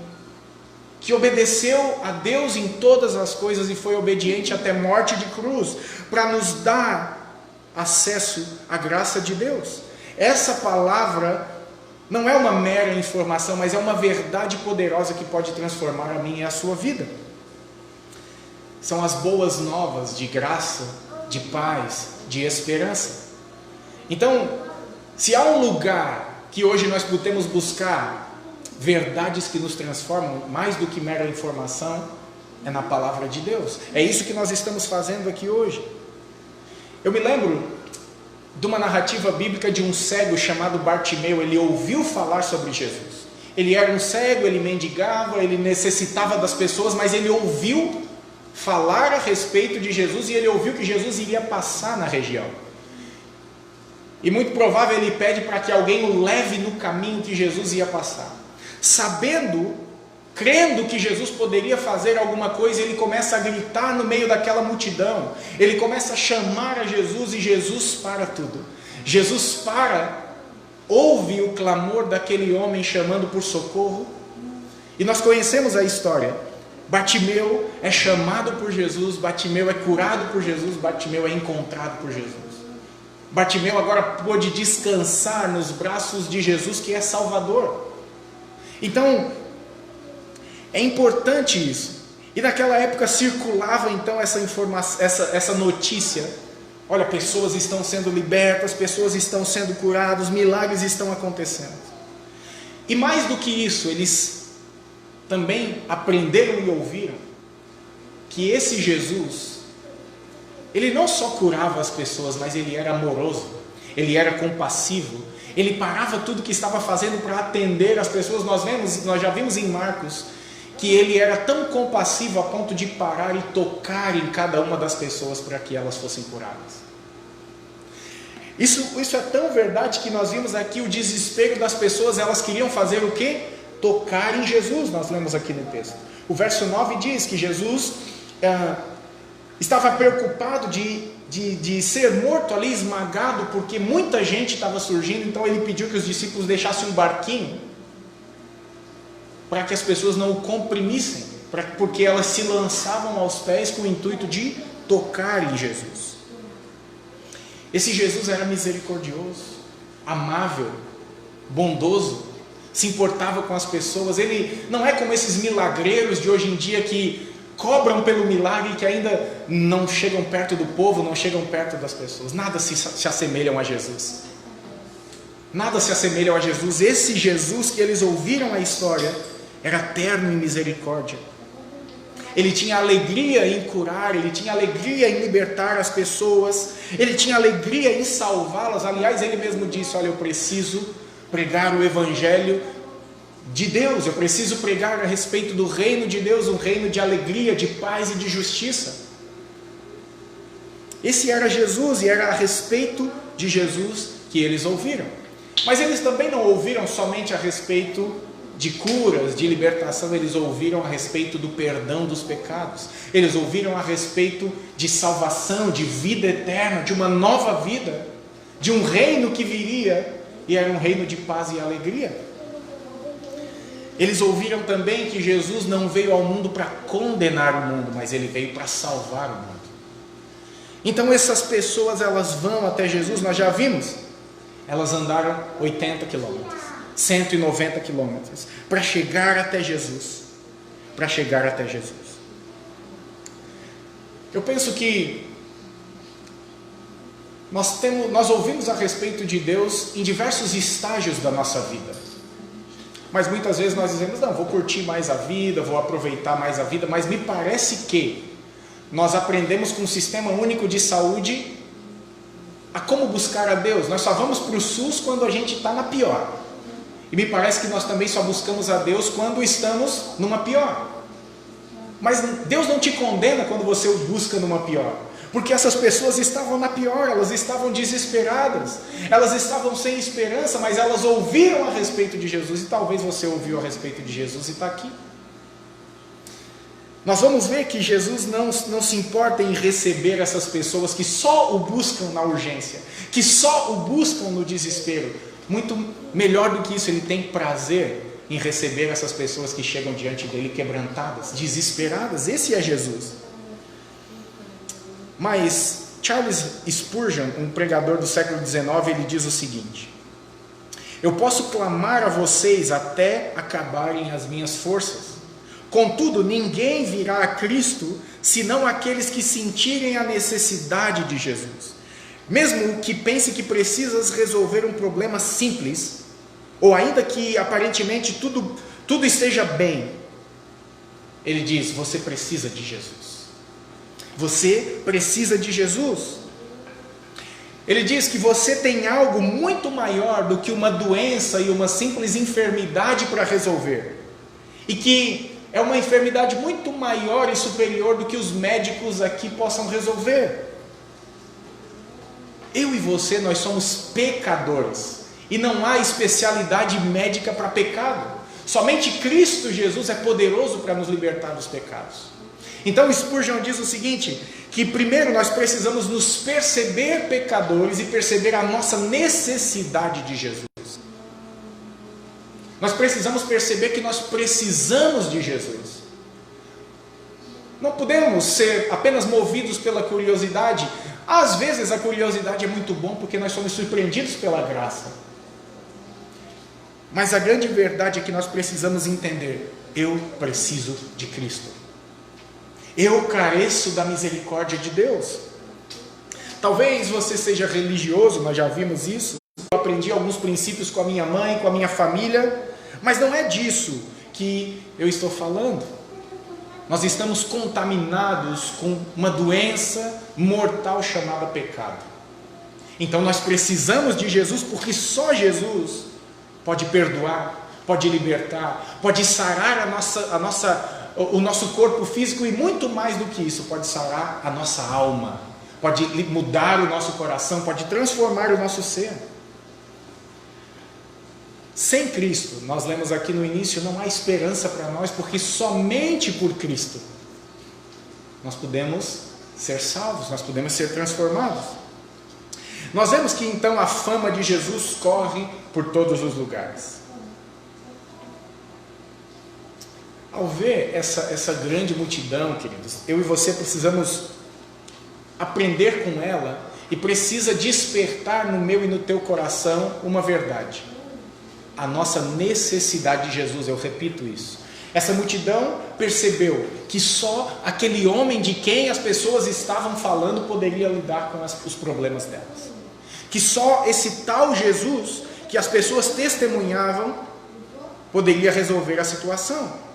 que obedeceu a Deus em todas as coisas e foi obediente até morte de cruz, para nos dar acesso à graça de Deus. Essa palavra não é uma mera informação, mas é uma verdade poderosa que pode transformar a minha e a sua vida. São as boas novas de graça, de paz, de esperança. Então, se há um lugar que hoje nós podemos buscar verdades que nos transformam, mais do que mera informação, é na palavra de Deus. É isso que nós estamos fazendo aqui hoje. Eu me lembro de uma narrativa bíblica de um cego chamado Bartimeu. Ele ouviu falar sobre Jesus. Ele era um cego, ele mendigava, ele necessitava das pessoas, mas ele ouviu falar a respeito de Jesus, e ele ouviu que Jesus iria passar na região. E muito provável ele pede para que alguém o leve no caminho que Jesus ia passar. Crendo que Jesus poderia fazer alguma coisa, ele começa a gritar no meio daquela multidão. Ele começa a chamar a Jesus, e Jesus para tudo. Jesus ouve o clamor daquele homem chamando por socorro. E nós conhecemos a história. Bartimeu é chamado por Jesus, Bartimeu é curado por Jesus, Bartimeu é encontrado por Jesus. Bartimeu agora pôde descansar nos braços de Jesus, que é Salvador. Então, é importante isso. E naquela época circulava então essa informação, essa notícia. Olha, pessoas estão sendo libertas, pessoas estão sendo curadas, milagres estão acontecendo. E mais do que isso, eles também aprenderam e ouviram que esse Jesus, ele não só curava as pessoas, mas ele era amoroso, ele era compassivo, ele parava tudo que estava fazendo para atender as pessoas. Nós já vimos em Marcos que ele era tão compassivo a ponto de parar e tocar em cada uma das pessoas para que elas fossem curadas. Isso é tão verdade que nós vimos aqui o desespero das pessoas. Elas queriam fazer o quê? Tocar em Jesus. Nós lemos aqui no texto. O verso 9 diz que Jesus estava preocupado de ser morto ali, esmagado, porque muita gente estava surgindo. Então ele pediu que os discípulos deixassem um barquinho para que as pessoas não o comprimissem, porque elas se lançavam aos pés com o intuito de tocar em Jesus. Esse Jesus era misericordioso, amável, bondoso, se importava com as pessoas. Ele não é como esses milagreiros de hoje em dia que cobram pelo milagre e que ainda não chegam perto do povo, não chegam perto das pessoas. Nada se assemelham a Jesus. Nada se assemelham a Jesus. Esse Jesus que eles ouviram a história era terno em misericórdia. Ele tinha alegria em curar, ele tinha alegria em libertar as pessoas, ele tinha alegria em salvá-las. Aliás, ele mesmo disse: olha, eu preciso pregar o evangelho de Deus, eu preciso pregar a respeito do reino de Deus, um reino de alegria, de paz e de justiça. Esse era Jesus, e era a respeito de Jesus que eles ouviram. Mas eles também não ouviram somente a respeito de curas, de libertação. Eles ouviram a respeito do perdão dos pecados, eles ouviram a respeito de salvação, de vida eterna, de uma nova vida, de um reino que viria, e era um reino de paz e alegria. Eles ouviram também que Jesus não veio ao mundo para condenar o mundo, mas ele veio para salvar o mundo. Então essas pessoas, elas vão até Jesus. Nós já vimos, elas andaram 80 quilômetros, 190 quilômetros, para chegar até Jesus. Para chegar até Jesus. Eu penso que nós ouvimos a respeito de Deus em diversos estágios da nossa vida. Mas muitas vezes nós dizemos: não, vou curtir mais a vida, vou aproveitar mais a vida. Mas me parece que nós aprendemos com o Sistema Único de Saúde a como buscar a Deus. Nós só vamos para o SUS quando a gente está na pior. E me parece que nós também só buscamos a Deus quando estamos numa pior. Mas Deus não te condena quando você o busca numa pior, porque essas pessoas estavam na pior, elas estavam desesperadas, elas estavam sem esperança, mas elas ouviram a respeito de Jesus. E talvez você ouviu a respeito de Jesus e está aqui. Nós vamos ver que Jesus não se importa em receber essas pessoas que só o buscam na urgência, que só o buscam no desespero. Muito melhor do que isso, ele tem prazer em receber essas pessoas que chegam diante dele quebrantadas, desesperadas. Esse é Jesus. Mas Charles Spurgeon, um pregador do século XIX, ele diz o seguinte: eu posso clamar a vocês até acabarem as minhas forças, contudo ninguém virá a Cristo senão aqueles que sentirem a necessidade de Jesus. Mesmo que pense que precisas resolver um problema simples, ou ainda que aparentemente tudo esteja bem, ele diz: você precisa de Jesus. Você precisa de Jesus. Ele diz que você tem algo muito maior do que uma doença e uma simples enfermidade para resolver, e que é uma enfermidade muito maior e superior do que os médicos aqui possam resolver. Eu e você, nós somos pecadores, e não há especialidade médica para pecado. Somente Cristo Jesus é poderoso para nos libertar dos pecados. Então Spurgeon diz o seguinte, que primeiro nós precisamos nos perceber pecadores e perceber a nossa necessidade de Jesus. Nós precisamos perceber que nós precisamos de Jesus. Não podemos ser apenas movidos pela curiosidade. Às vezes a curiosidade é muito bom porque nós somos surpreendidos pela graça. Mas a grande verdade é que nós precisamos entender: eu preciso de Cristo. Eu careço da misericórdia de Deus. Talvez você seja religioso, nós já vimos isso. Eu aprendi alguns princípios com a minha mãe, com a minha família, mas não é disso que eu estou falando. Nós estamos contaminados com uma doença mortal chamada pecado. Então nós precisamos de Jesus, porque só Jesus pode perdoar, pode libertar, pode sarar o nosso corpo físico, e muito mais do que isso, pode sarar a nossa alma, pode mudar o nosso coração, pode transformar o nosso ser. Sem Cristo, nós lemos aqui no início, não há esperança para nós, porque somente por Cristo nós podemos ser salvos, nós podemos ser transformados. Nós vemos que então a fama de Jesus corre por todos os lugares. Ao ver essa grande multidão, queridos, eu e você precisamos aprender com ela, e precisa despertar no meu e no teu coração uma verdade: a nossa necessidade de Jesus. Eu repito isso. Essa multidão percebeu que só aquele homem de quem as pessoas estavam falando poderia lidar com os problemas delas, que só esse tal Jesus que as pessoas testemunhavam poderia resolver a situação.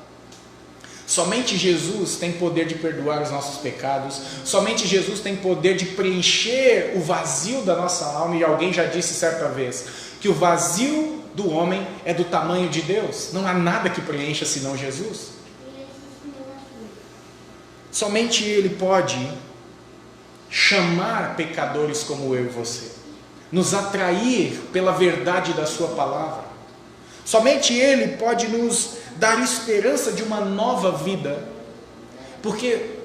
Somente Jesus tem poder de perdoar os nossos pecados, somente Jesus tem poder de preencher o vazio da nossa alma, e alguém já disse certa vez que o vazio do homem é do tamanho de Deus. Não há nada que preencha senão Jesus. Somente Ele pode chamar pecadores como eu e você, nos atrair pela verdade da sua palavra. Somente Ele pode nos dar esperança de uma nova vida, porque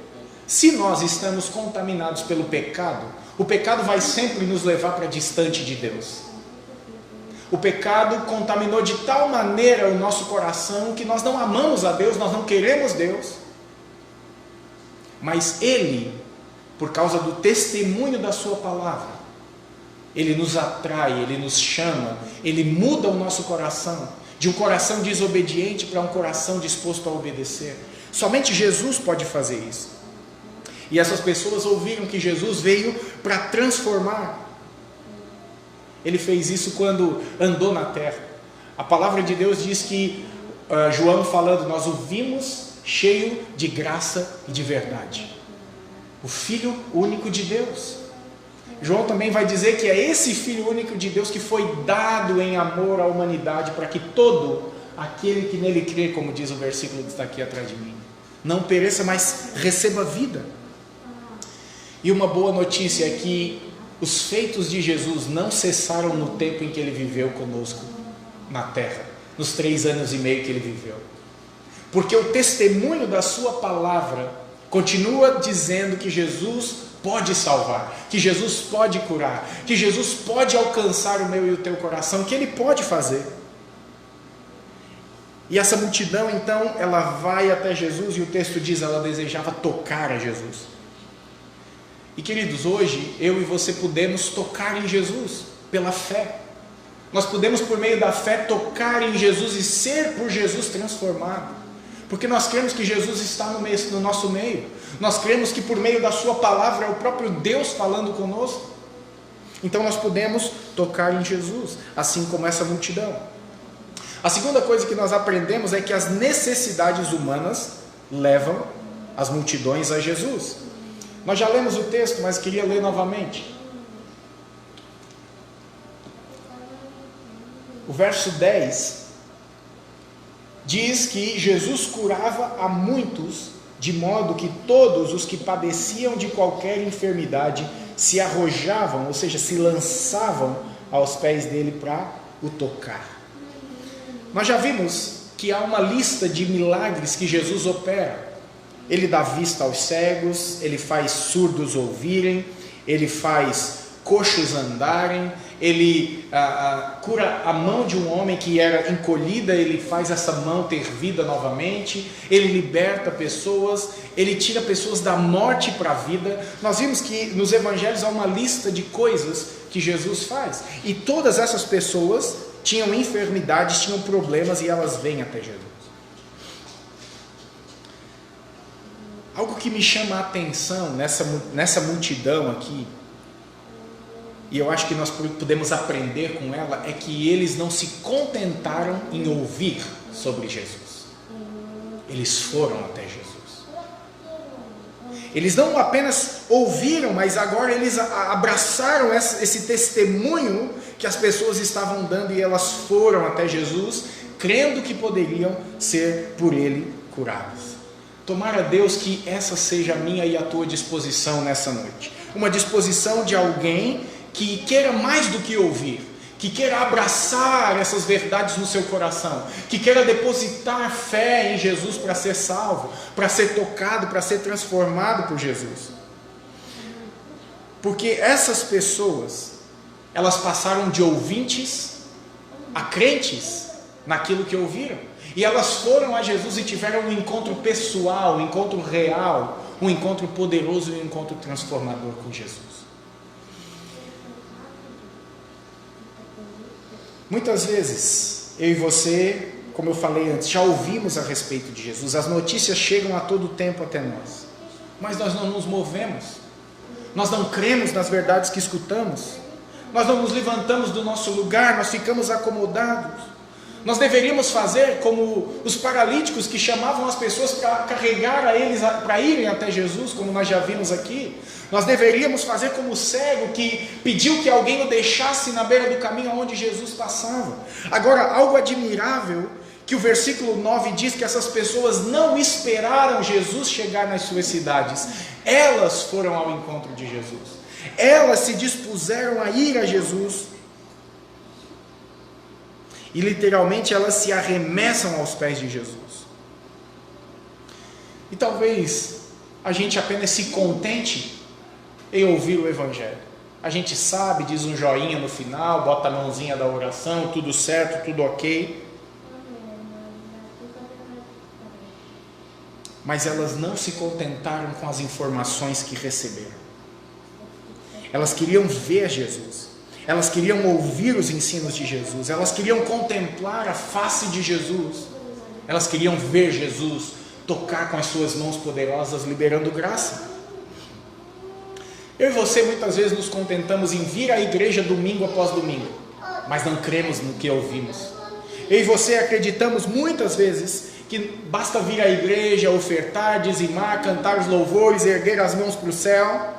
se nós estamos contaminados pelo pecado, o pecado vai sempre nos levar para distante de Deus. O pecado contaminou de tal maneira o nosso coração que nós não amamos a Deus, nós não queremos Deus. Mas Ele, por causa do testemunho da sua palavra, Ele nos atrai, Ele nos chama, Ele muda o nosso coração, de um coração desobediente para um coração disposto a obedecer. Somente Jesus pode fazer isso. E essas pessoas ouviram que Jesus veio para transformar. Ele fez isso quando andou na terra. A palavra de Deus diz que, João falando, nós o vimos cheio de graça e de verdade. O Filho único de Deus. João também vai dizer que é esse Filho único de Deus que foi dado em amor à humanidade, para que todo aquele que nele crê, como diz o versículo que está aqui atrás de mim, não pereça, mas receba vida. E uma boa notícia é que os feitos de Jesus não cessaram no tempo em que Ele viveu conosco na terra, nos 3 anos e meio que Ele viveu, porque o testemunho da sua palavra continua dizendo que Jesus pode salvar, que Jesus pode curar, que Jesus pode alcançar o meu e o teu coração, que Ele pode fazer. E essa multidão então, ela vai até Jesus, e o texto diz, ela desejava tocar a Jesus. E queridos, hoje eu e você podemos tocar em Jesus pela fé. Nós podemos, por meio da fé, tocar em Jesus e ser por Jesus transformado, porque nós cremos que Jesus está no nosso meio. Nós cremos que por meio da sua palavra é o próprio Deus falando conosco. Então nós podemos tocar em Jesus, assim como essa multidão. A segunda coisa que nós aprendemos é que as necessidades humanas levam as multidões a Jesus. Nós já lemos o texto, mas queria ler novamente. O verso 10 diz que Jesus curava a muitos, de modo que todos os que padeciam de qualquer enfermidade se arrojavam, ou seja, se lançavam aos pés dele para o tocar. Nós já vimos que há uma lista de milagres que Jesus opera. Ele dá vista aos cegos, ele faz surdos ouvirem, ele faz coxos andarem, ele cura a mão de um homem que era encolhida, ele faz essa mão ter vida novamente, ele liberta pessoas, ele tira pessoas da morte para a vida. Nós vimos que nos evangelhos há uma lista de coisas que Jesus faz, e todas essas pessoas tinham enfermidades, tinham problemas, e elas vêm até Jesus. Algo que me chama a atenção nessa multidão aqui, e eu acho que nós podemos aprender com ela, é que eles não se contentaram em ouvir sobre Jesus. Eles foram até Jesus. Eles não apenas ouviram, mas agora eles abraçaram esse testemunho que as pessoas estavam dando, e elas foram até Jesus, crendo que poderiam ser por ele curadas. Tomara Deus que essa seja a minha e a tua disposição nessa noite. Uma disposição de alguém que queira mais do que ouvir, que queira abraçar essas verdades no seu coração, que queira depositar fé em Jesus para ser salvo, para ser tocado, para ser transformado por Jesus. Porque essas pessoas, elas passaram de ouvintes a crentes naquilo que ouviram. E elas foram a Jesus e tiveram um encontro pessoal, um encontro real, um encontro poderoso e um encontro transformador com Jesus. Muitas vezes, eu e você, como eu falei antes, já ouvimos a respeito de Jesus, as notícias chegam a todo tempo até nós, mas nós não nos movemos, nós não cremos nas verdades que escutamos, nós não nos levantamos do nosso lugar, nós ficamos acomodados. Nós deveríamos fazer como os paralíticos que chamavam as pessoas para carregar a eles, para irem até Jesus, como nós já vimos aqui. Nós deveríamos fazer como o cego que pediu que alguém o deixasse na beira do caminho onde Jesus passava. Agora, algo admirável, que o versículo 9 diz que essas pessoas não esperaram Jesus chegar nas suas cidades. Elas foram ao encontro de Jesus. Elas se dispuseram a ir a Jesus. E literalmente elas se arremessam aos pés de Jesus. E talvez a gente apenas se contente em ouvir o Evangelho. A gente sabe, diz um joinha no final, bota a mãozinha da oração, tudo certo, tudo ok. Mas elas não se contentaram com as informações que receberam. Elas queriam ver Jesus. Elas queriam ouvir os ensinos de Jesus, elas queriam contemplar a face de Jesus, elas queriam ver Jesus tocar com as suas mãos poderosas, liberando graça. Eu e você muitas vezes nos contentamos em vir à igreja domingo após domingo, mas não cremos no que ouvimos. Eu e você acreditamos muitas vezes que basta vir à igreja, ofertar, dizimar, cantar os louvores, erguer as mãos para o céu,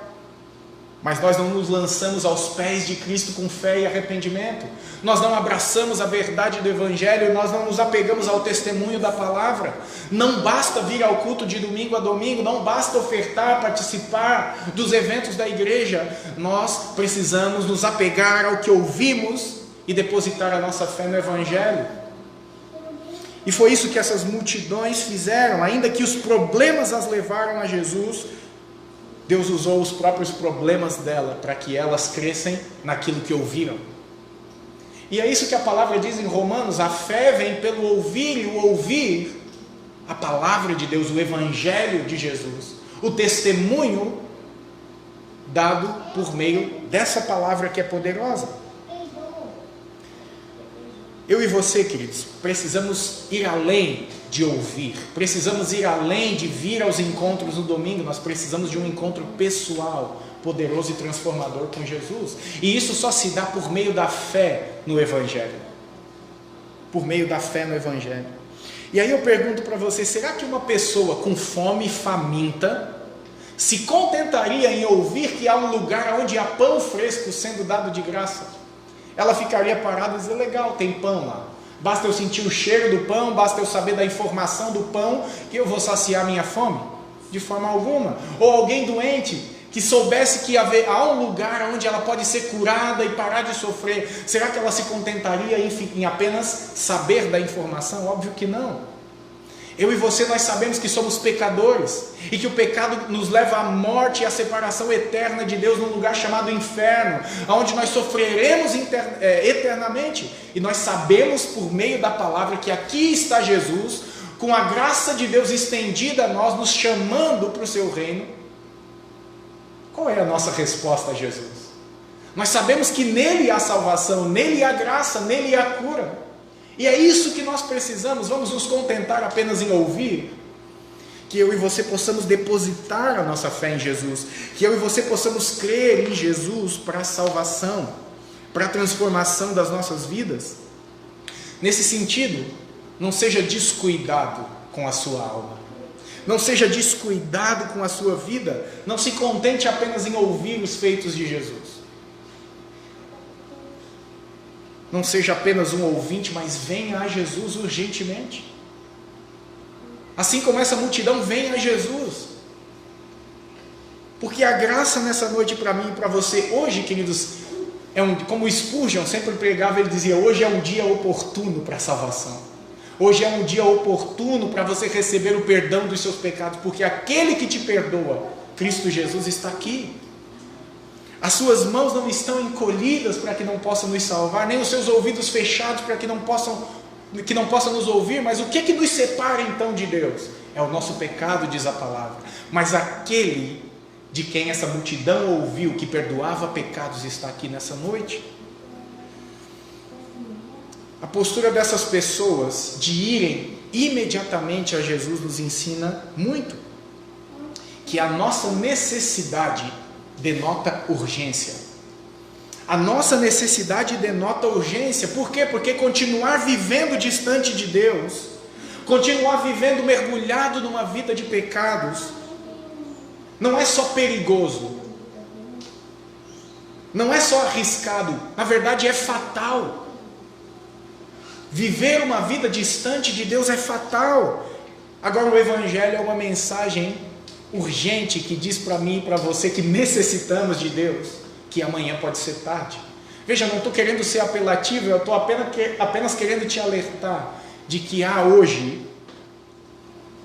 mas nós não nos lançamos aos pés de Cristo com fé e arrependimento. Nós não abraçamos a verdade do Evangelho, nós não nos apegamos ao testemunho da palavra. Não basta vir ao culto de domingo a domingo, não basta ofertar, participar dos eventos da igreja. Nós precisamos nos apegar ao que ouvimos e depositar a nossa fé no Evangelho. E foi isso que essas multidões fizeram, ainda que os problemas as levaram a Jesus. Deus usou os próprios problemas dela para que elas crescem naquilo que ouviram. E é isso que a palavra diz em Romanos: a fé vem pelo ouvir, e o ouvir a palavra de Deus, o Evangelho de Jesus, o testemunho dado por meio dessa palavra que é poderosa. Eu e você, queridos, precisamos ir além de ouvir, precisamos ir além de vir aos encontros no domingo. Nós precisamos de um encontro pessoal, poderoso e transformador com Jesus, e isso só se dá por meio da fé no Evangelho, por meio da fé no Evangelho. E aí eu pergunto para você, será que uma pessoa com fome e faminta se contentaria em ouvir que há um lugar onde há pão fresco sendo dado de graça? Ela ficaria parada e dizer: legal, tem pão lá. Basta eu sentir o cheiro do pão, basta eu saber da informação do pão, que eu vou saciar minha fome? De forma alguma. Ou alguém doente, que soubesse que há um lugar onde ela pode ser curada e parar de sofrer, será que ela se contentaria em apenas saber da informação? Óbvio que não. Eu e você, nós sabemos que somos pecadores, e que o pecado nos leva à morte e à separação eterna de Deus num lugar chamado inferno, onde nós sofreremos eternamente, e nós sabemos por meio da palavra que aqui está Jesus, com a graça de Deus estendida a nós, nos chamando para o seu reino. Qual é a nossa resposta a Jesus? Nós sabemos que nele há salvação, nele há graça, nele há cura. E é isso que nós precisamos. Vamos nos contentar apenas em ouvir? Que eu e você possamos depositar a nossa fé em Jesus. Que eu e você possamos crer em Jesus para a salvação, para a transformação das nossas vidas. Nesse sentido, não seja descuidado com a sua alma. Não seja descuidado com a sua vida. Não se contente apenas em ouvir os feitos de Jesus. Não seja apenas um ouvinte, mas venha a Jesus urgentemente. Assim como essa multidão, venha a Jesus. Porque a graça nessa noite para mim e para você, hoje, queridos, como Spurgeon sempre pregava, ele dizia, hoje é um dia oportuno para a salvação. Hoje é um dia oportuno para você receber o perdão dos seus pecados, porque aquele que te perdoa, Cristo Jesus, está aqui. As suas mãos não estão encolhidas para que não possam nos salvar, nem os seus ouvidos fechados para que não possam nos ouvir. Mas o que nos separa então de Deus? É o nosso pecado, diz a palavra. Mas aquele de quem essa multidão ouviu, que perdoava pecados, está aqui nessa noite. A postura dessas pessoas de irem imediatamente a Jesus nos ensina muito, que a nossa necessidade denota urgência. A nossa necessidade denota urgência. Por quê? Porque continuar vivendo distante de Deus, continuar vivendo mergulhado numa vida de pecados, não é só perigoso, não é só arriscado, na verdade é fatal. Viver uma vida distante de Deus é fatal. Agora o Evangelho é uma mensagem urgente que diz para mim e para você que necessitamos de Deus, que amanhã pode ser tarde. Veja, eu não estou querendo ser apelativo, eu estou apenas querendo te alertar de que há hoje,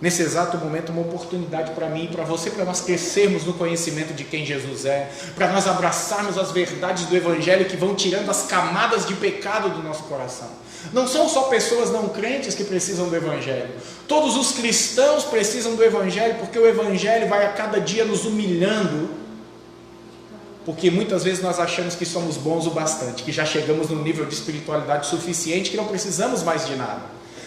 nesse exato momento, uma oportunidade para mim e para você, para nós crescermos no conhecimento de quem Jesus é, para nós abraçarmos as verdades do Evangelho que vão tirando as camadas de pecado do nosso coração. Não são só pessoas não crentes que precisam do Evangelho. Todos os cristãos precisam do Evangelho, porque o Evangelho vai a cada dia nos humilhando, porque muitas vezes nós achamos que somos bons o bastante, que já chegamos num nível de espiritualidade suficiente, que não precisamos mais de nada,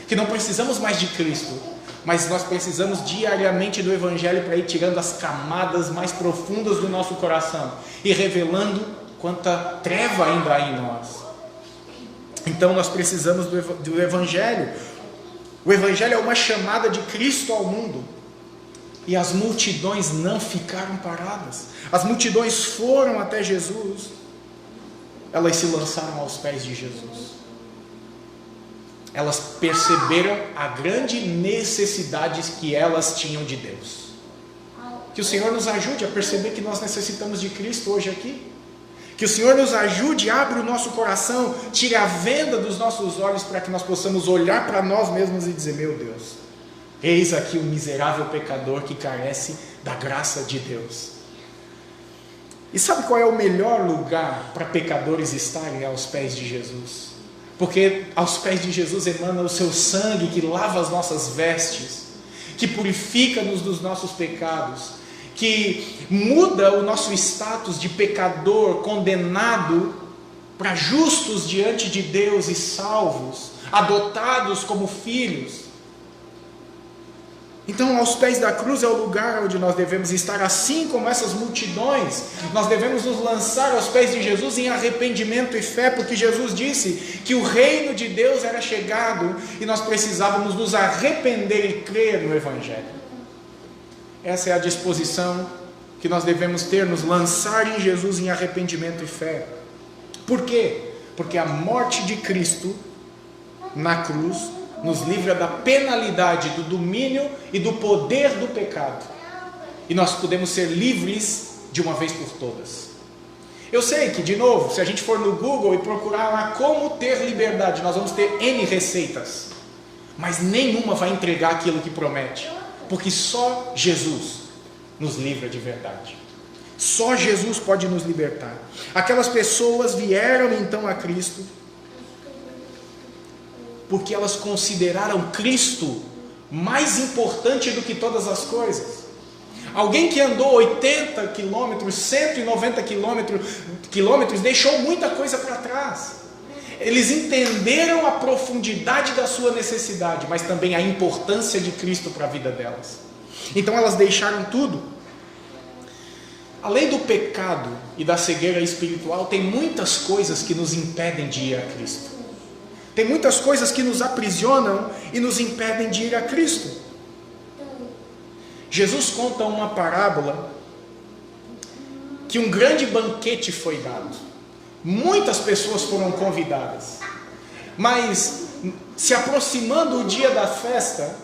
que não precisamos mais de Cristo, mas nós precisamos diariamente do Evangelho para ir tirando as camadas mais profundas do nosso coração e revelando quanta treva ainda há em nós. Então nós precisamos do Evangelho. O Evangelho é uma chamada de Cristo ao mundo. E as multidões não ficaram paradas. As multidões foram até Jesus. Elas se lançaram aos pés de Jesus. Elas perceberam a grande necessidade que elas tinham de Deus. Que o Senhor nos ajude a perceber que nós necessitamos de Cristo hoje aqui. Que o Senhor nos ajude, abra o nosso coração, tire a venda dos nossos olhos para que nós possamos olhar para nós mesmos e dizer, meu Deus, eis aqui o miserável pecador que carece da graça de Deus. E sabe qual é o melhor lugar para pecadores estarem? Aos pés de Jesus. Porque aos pés de Jesus emana o seu sangue que lava as nossas vestes, que purifica-nos dos nossos pecados, que muda o nosso status de pecador, condenado, para justos diante de Deus e salvos, adotados como filhos. Então, aos pés da cruz é o lugar onde nós devemos estar, assim como essas multidões. Nós devemos nos lançar aos pés de Jesus em arrependimento e fé, porque Jesus disse que o reino de Deus era chegado e nós precisávamos nos arrepender e crer no Evangelho. Essa é a disposição que nós devemos ter, nos lançar em Jesus em arrependimento e fé. Por quê? Porque a morte de Cristo na cruz, nos livra da penalidade, do domínio e do poder do pecado. E nós podemos ser livres de uma vez por todas. Eu sei que, de novo, se a gente for no Google e procurar lá como ter liberdade, nós vamos ter N receitas. Mas nenhuma vai entregar aquilo que promete. Porque só Jesus nos livra de verdade. Só Jesus pode nos libertar. Aquelas pessoas vieram então a Cristo porque elas consideraram Cristo mais importante do que todas as coisas. Alguém que andou 80 quilômetros, 190 quilômetros, deixou muita coisa para trás. Eles entenderam a profundidade da sua necessidade, mas também a importância de Cristo para a vida delas. Então elas deixaram tudo. Além do pecado e da cegueira espiritual, tem muitas coisas que nos impedem de ir a Cristo. Tem muitas coisas que nos aprisionam e nos impedem de ir a Cristo. Jesus conta uma parábola que um grande banquete foi dado. Muitas pessoas foram convidadas. Mas, se aproximando o dia da festa,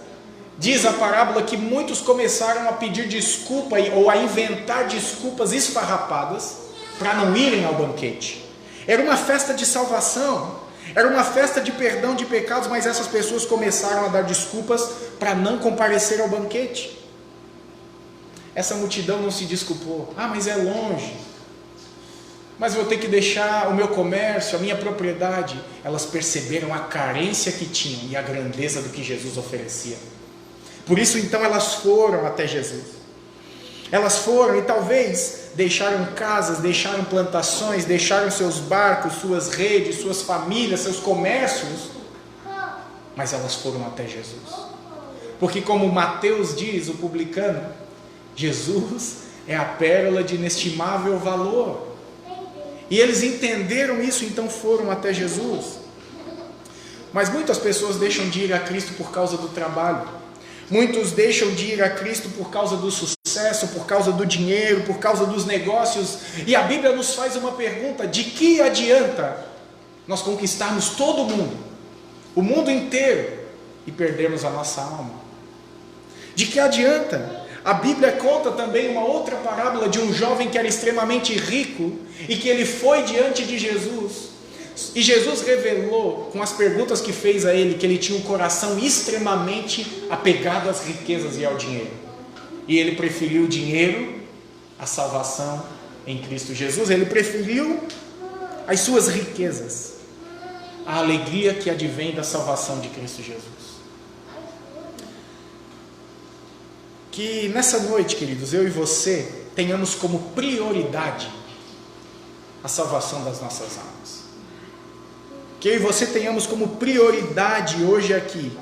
diz a parábola que muitos começaram a pedir desculpa ou a inventar desculpas esfarrapadas para não irem ao banquete. Era uma festa de salvação, era uma festa de perdão de pecados, mas essas pessoas começaram a dar desculpas para não comparecer ao banquete. Essa multidão não se desculpou. Mas é longe. Mas vou ter que deixar o meu comércio, a minha propriedade. Elas perceberam a carência que tinham e a grandeza do que Jesus oferecia. Por isso então elas foram até Jesus. Elas foram e talvez deixaram casas, deixaram plantações, deixaram seus barcos, suas redes, suas famílias, seus comércios. Mas elas foram até Jesus. Porque como Mateus diz, o publicano, Jesus é a pérola de inestimável valor. E eles entenderam isso, então foram até Jesus. Mas muitas pessoas deixam de ir a Cristo por causa do trabalho. Muitos deixam de ir a Cristo por causa do sucesso, por causa do dinheiro, por causa dos negócios. E a Bíblia nos faz uma pergunta: de que adianta nós conquistarmos todo o mundo inteiro, e perdermos a nossa alma? De que adianta? A Bíblia conta também uma outra parábola de um jovem que era extremamente rico e que ele foi diante de Jesus. E Jesus revelou, com as perguntas que fez a ele, que ele tinha um coração extremamente apegado às riquezas e ao dinheiro. E ele preferiu o dinheiro à salvação em Cristo Jesus. Ele preferiu as suas riquezas à alegria que advém da salvação de Cristo Jesus. Que nessa noite, queridos, eu e você tenhamos como prioridade a salvação das nossas almas. Que eu e você tenhamos como prioridade hoje aqui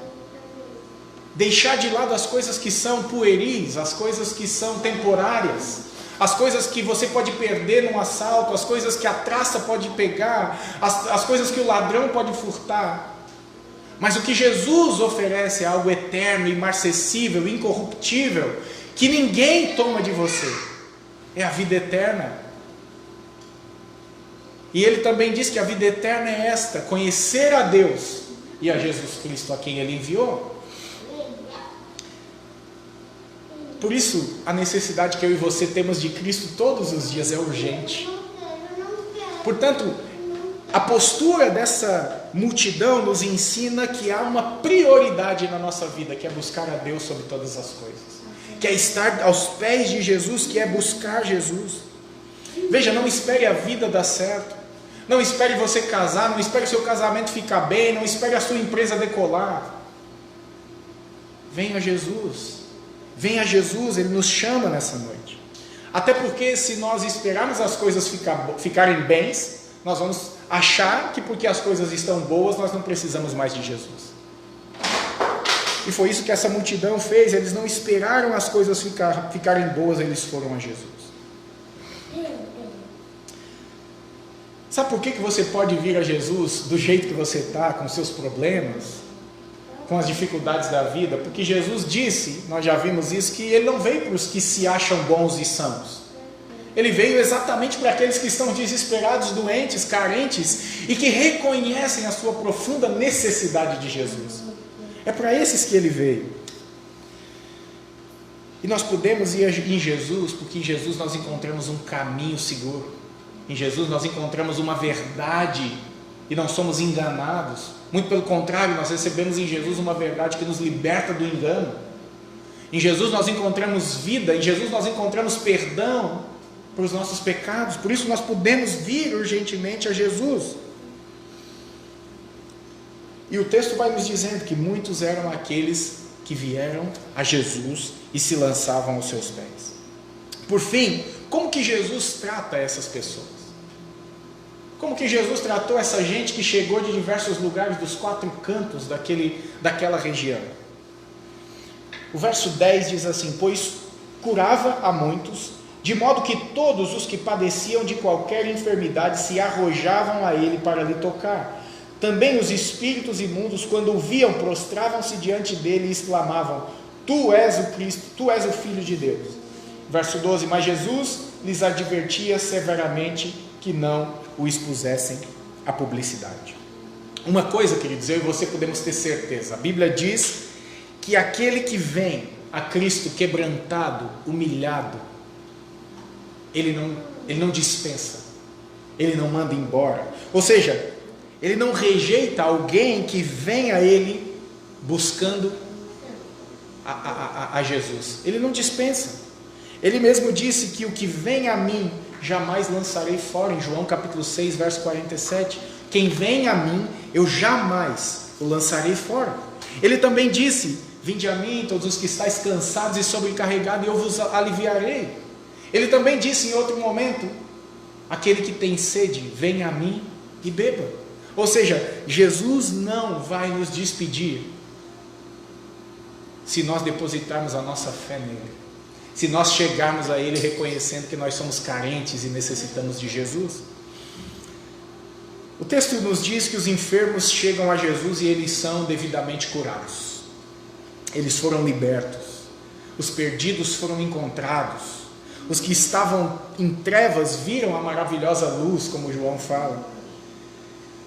deixar de lado as coisas que são pueris, as coisas que são temporárias, as coisas que você pode perder num assalto, as coisas que a traça pode pegar, as coisas que o ladrão pode furtar. Mas o que Jesus oferece é algo eterno, imarcessível, incorruptível, que ninguém toma de você. É a vida eterna. E ele também diz que a vida eterna é esta: conhecer a Deus e a Jesus Cristo, a quem ele enviou. Por isso, a necessidade que eu e você temos de Cristo todos os dias é urgente. Portanto, a postura dessa multidão nos ensina que há uma prioridade na nossa vida, que é buscar a Deus sobre todas as coisas, que é estar aos pés de Jesus, que é buscar Jesus. Veja, não espere a vida dar certo, não espere você casar, não espere o seu casamento ficar bem, não espere a sua empresa decolar. Venha a Jesus, Ele nos chama nessa noite. Até porque se nós esperarmos as coisas ficarem bens, nós vamos achar que porque as coisas estão boas, nós não precisamos mais de Jesus. E foi isso que essa multidão fez. Eles não esperaram as coisas ficarem boas, eles foram a Jesus. Sabe por que você pode vir a Jesus do jeito que você está, com seus problemas, com as dificuldades da vida? Porque Jesus disse, nós já vimos isso, que Ele não veio para os que se acham bons e sãos. Ele veio exatamente para aqueles que estão desesperados, doentes, carentes e que reconhecem a sua profunda necessidade de Jesus. É para esses que ele veio. E nós podemos ir em Jesus, porque em Jesus nós encontramos um caminho seguro. Em Jesus nós encontramos uma verdade e não somos enganados. Muito pelo contrário, nós recebemos em Jesus uma verdade que nos liberta do engano. Em Jesus nós encontramos vida, em Jesus nós encontramos perdão para os nossos pecados. Por isso nós podemos vir urgentemente a Jesus. E o texto vai nos dizendo que muitos eram aqueles que vieram a Jesus e se lançavam aos seus pés. Por fim, como que Jesus trata essas pessoas? Como que Jesus tratou essa gente que chegou de diversos lugares dos 4 cantos daquela região? O verso 10 diz assim: pois curava a muitos, de modo que todos os que padeciam de qualquer enfermidade se arrojavam a ele para lhe tocar. Também os espíritos imundos, quando o viam, prostravam-se diante dele e exclamavam: tu és o Cristo, tu és o Filho de Deus. Verso 12: mas Jesus lhes advertia severamente que não o expusessem à publicidade. Uma coisa, queridos, eu e você podemos ter certeza: a Bíblia diz que aquele que vem a Cristo quebrantado, humilhado, ele não dispensa, ele não manda embora. Ou seja, ele não rejeita alguém que vem a ele buscando a Jesus. Ele não dispensa. Ele mesmo disse que o que vem a mim jamais lançarei fora, em João capítulo 6, verso 47. Quem vem a mim, eu jamais o lançarei fora. Ele também disse: vinde a mim todos os que estáis cansados e sobrecarregados, e eu vos aliviarei. Ele também disse em outro momento: aquele que tem sede, venha a mim e beba. Ou seja, Jesus não vai nos despedir se nós depositarmos a nossa fé nele, se nós chegarmos a ele reconhecendo que nós somos carentes e necessitamos de Jesus. O texto nos diz que os enfermos chegam a Jesus e eles são devidamente curados. Eles foram libertos, os perdidos foram encontrados, os que estavam em trevas viram a maravilhosa luz, como João fala.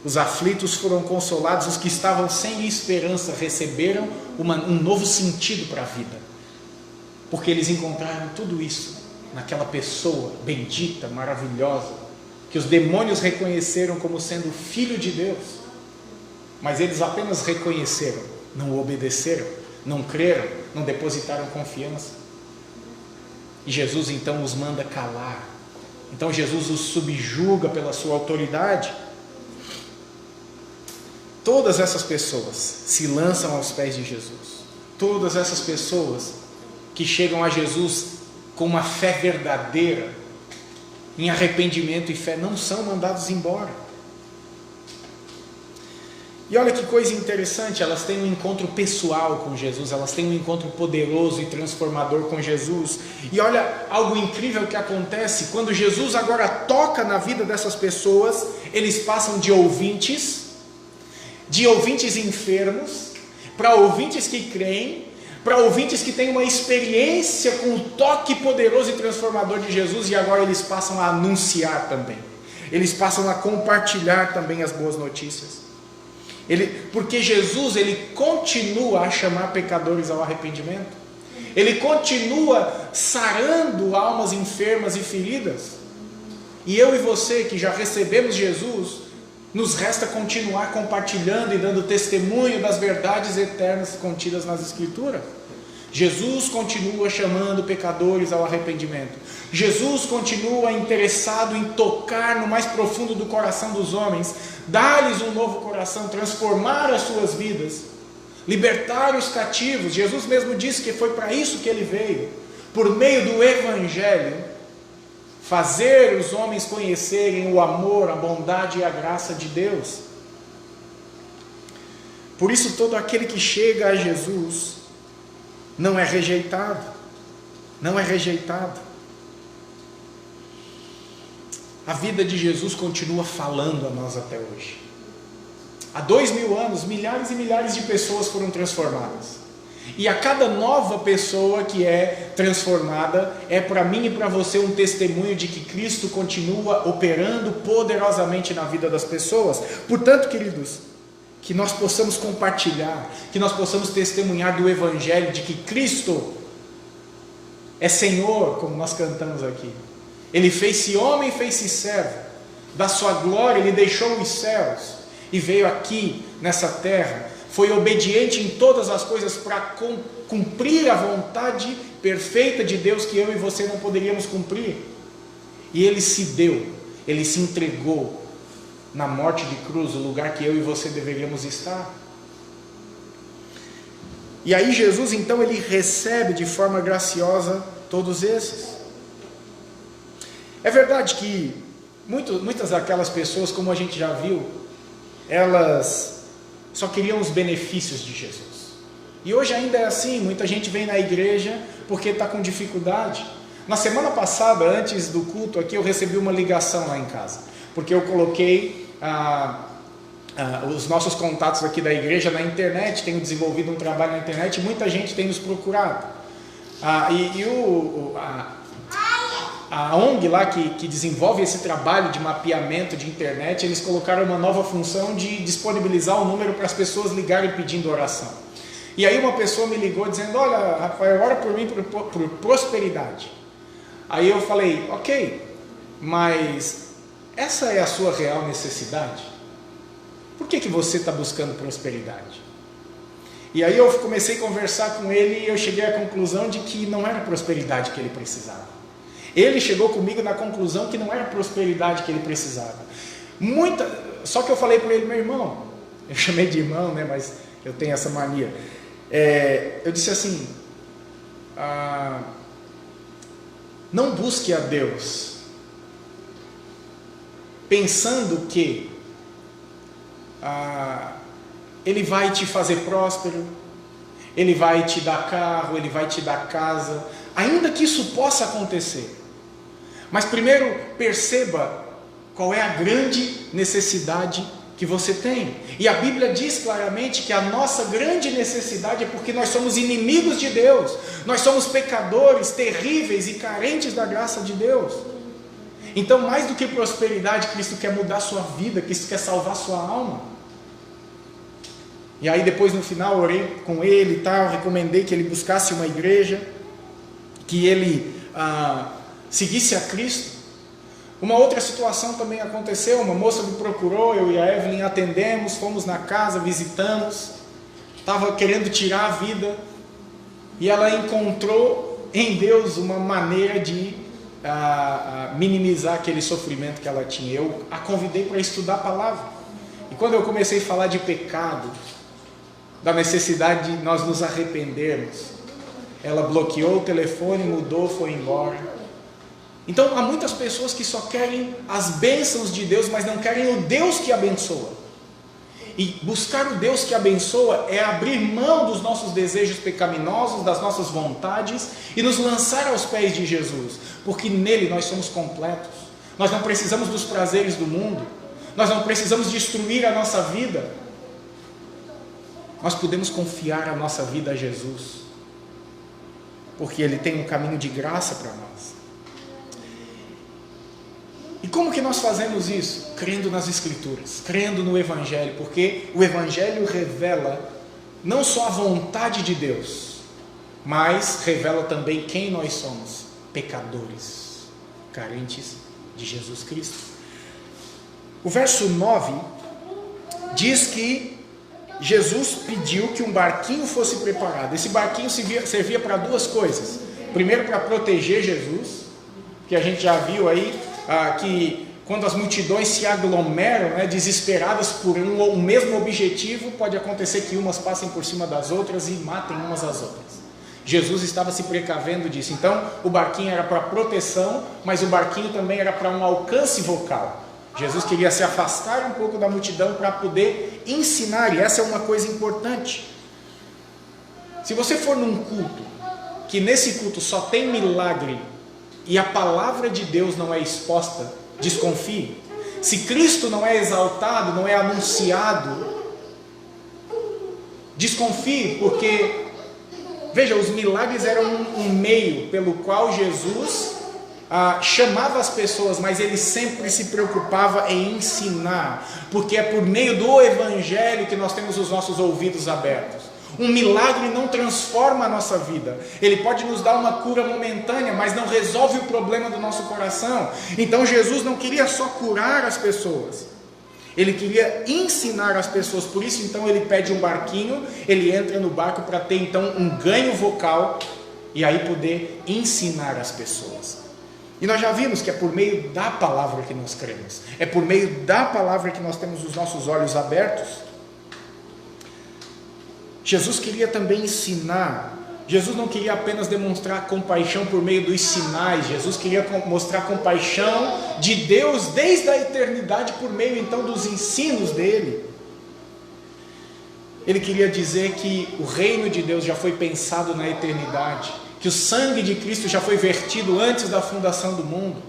Os aflitos foram consolados, os que estavam sem esperança receberam um novo sentido para a vida, porque eles encontraram tudo isso naquela pessoa bendita, maravilhosa, que os demônios reconheceram como sendo o Filho de Deus, mas eles apenas reconheceram, não obedeceram, não creram, não depositaram confiança. E Jesus então os manda calar. Então Jesus os subjuga pela sua autoridade. Todas essas pessoas se lançam aos pés de Jesus. Todas essas pessoas que chegam a Jesus com uma fé verdadeira, em arrependimento e fé, não são mandados embora. E olha que coisa interessante, elas têm um encontro pessoal com Jesus, elas têm um encontro poderoso e transformador com Jesus. E olha algo incrível que acontece, quando Jesus agora toca na vida dessas pessoas, eles passam de ouvintes enfermos, para ouvintes que creem, para ouvintes que têm uma experiência com o toque poderoso e transformador de Jesus, e agora eles passam a anunciar também, eles passam a compartilhar também as boas notícias. Porque Jesus, ele continua a chamar pecadores ao arrependimento, ele continua sarando almas enfermas e feridas, e eu e você que já recebemos Jesus, nos resta continuar compartilhando e dando testemunho das verdades eternas contidas nas Escrituras. Jesus continua chamando pecadores ao arrependimento. Jesus continua interessado em tocar no mais profundo do coração dos homens, dar-lhes um novo coração, transformar as suas vidas, libertar os cativos. Jesus mesmo disse que foi para isso que ele veio, por meio do Evangelho, fazer os homens conhecerem o amor, a bondade e a graça de Deus. Por isso, todo aquele que chega a Jesus não é rejeitado, não é rejeitado. A vida de Jesus continua falando a nós até hoje. Há 2000 anos, milhares e milhares de pessoas foram transformadas. E a cada nova pessoa que é transformada, é para mim e para você um testemunho de que Cristo continua operando poderosamente na vida das pessoas. Portanto, queridos, que nós possamos compartilhar, que nós possamos testemunhar do Evangelho, de que Cristo é Senhor, como nós cantamos aqui. Ele fez-se homem e fez-se servo. Da sua glória Ele deixou os céus e veio aqui nessa terra. Foi obediente em todas as coisas para cumprir a vontade perfeita de Deus que eu e você não poderíamos cumprir. E Ele se deu, Ele se entregou na morte de cruz, o lugar que eu e você deveríamos estar. E aí Jesus então Ele recebe de forma graciosa todos esses. É verdade que muitas daquelas pessoas, como a gente já viu, elas só queriam os benefícios de Jesus. E hoje ainda é assim, muita gente vem na igreja porque está com dificuldade. Na semana passada, antes do culto aqui, eu recebi uma ligação lá em casa, porque eu coloquei os nossos contatos aqui da igreja na internet, tenho desenvolvido um trabalho na internet, e muita gente tem nos procurado. A ONG lá que desenvolve esse trabalho de mapeamento de internet, eles colocaram uma nova função de disponibilizar o número para as pessoas ligarem pedindo oração. E aí uma pessoa me ligou dizendo: olha, Rafael, ora por mim por prosperidade. Aí eu falei: ok, mas essa é a sua real necessidade? Por que você está buscando prosperidade? E aí eu comecei a conversar com ele e eu cheguei à conclusão de que não era prosperidade que ele precisava. Ele chegou comigo na conclusão que não era prosperidade que ele precisava. Só que eu falei para ele: meu irmão, eu chamei de irmão, né, mas eu tenho essa mania. Eu disse assim: não busque a Deus pensando que Ele vai te fazer próspero, Ele vai te dar carro, Ele vai te dar casa, ainda que isso possa acontecer. Mas primeiro perceba qual é a grande necessidade que você tem. E a Bíblia diz claramente que a nossa grande necessidade é porque nós somos inimigos de Deus, nós somos pecadores terríveis e carentes da graça de Deus. Então, mais do que prosperidade, Cristo quer mudar a sua vida, Cristo quer salvar a sua alma. E aí depois no final orei com ele e tal, recomendei que ele buscasse uma igreja, que ele seguisse a Cristo. Uma outra situação também aconteceu, uma moça me procurou, eu e a Evelyn atendemos, fomos na casa, visitamos, estava querendo tirar a vida, e ela encontrou em Deus uma maneira de minimizar aquele sofrimento que ela tinha. Eu a convidei para estudar a palavra, e quando eu comecei a falar de pecado, da necessidade de nós nos arrependermos, ela bloqueou o telefone, mudou, foi embora. Então há muitas pessoas que só querem as bênçãos de Deus, mas não querem o Deus que abençoa. E buscar o Deus que abençoa é abrir mão dos nossos desejos pecaminosos, das nossas vontades, e nos lançar aos pés de Jesus, porque nele nós somos completos. Nós não precisamos dos prazeres do mundo, nós não precisamos destruir a nossa vida. Nós podemos confiar a nossa vida a Jesus, porque Ele tem um caminho de graça para nós. E como que nós fazemos isso? Crendo nas Escrituras, crendo no Evangelho, porque o Evangelho revela não só a vontade de Deus, mas revela também quem nós somos: pecadores, carentes de Jesus Cristo. O verso 9 diz que Jesus pediu que um barquinho fosse preparado. Esse barquinho servia para duas coisas. Primeiro, para proteger Jesus, que a gente já viu aí, que quando as multidões se aglomeram, né, desesperadas por um mesmo objetivo, pode acontecer que umas passem por cima das outras e matem umas às outras. Jesus estava se precavendo disso. Então o barquinho era para proteção, mas o barquinho também era para um alcance vocal. Jesus queria se afastar um pouco da multidão para poder ensinar, e essa é uma coisa importante. Se você for num culto, que nesse culto só tem milagre, e a palavra de Deus não é exposta, desconfie. Se Cristo não é exaltado, não é anunciado, desconfie, porque Veja, os milagres eram um meio pelo qual Jesus chamava as pessoas, mas ele sempre se preocupava em ensinar, porque é por meio do Evangelho que nós temos os nossos ouvidos abertos. Um milagre não transforma a nossa vida, ele pode nos dar uma cura momentânea, mas não resolve o problema do nosso coração. Então Jesus não queria só curar as pessoas, ele queria ensinar as pessoas. Por isso então ele pede um barquinho, ele entra no barco para ter então um ganho vocal e aí poder ensinar as pessoas. E nós já vimos que é por meio da palavra que nós cremos, é por meio da palavra que nós temos os nossos olhos abertos. Jesus queria também ensinar. Jesus não queria apenas demonstrar compaixão por meio dos sinais, Jesus queria mostrar compaixão de Deus desde a eternidade por meio então dos ensinos dele. Ele queria dizer que o reino de Deus já foi pensado na eternidade, que o sangue de Cristo já foi vertido antes da fundação do mundo,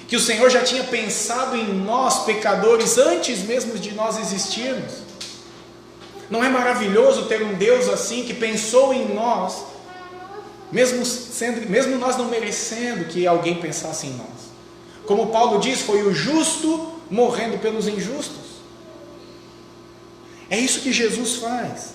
que o Senhor já tinha pensado em nós pecadores antes mesmo de nós existirmos. Não é maravilhoso ter um Deus assim que pensou em nós, mesmo nós não merecendo que alguém pensasse em nós? Como Paulo diz, foi o justo morrendo pelos injustos. É isso que Jesus faz.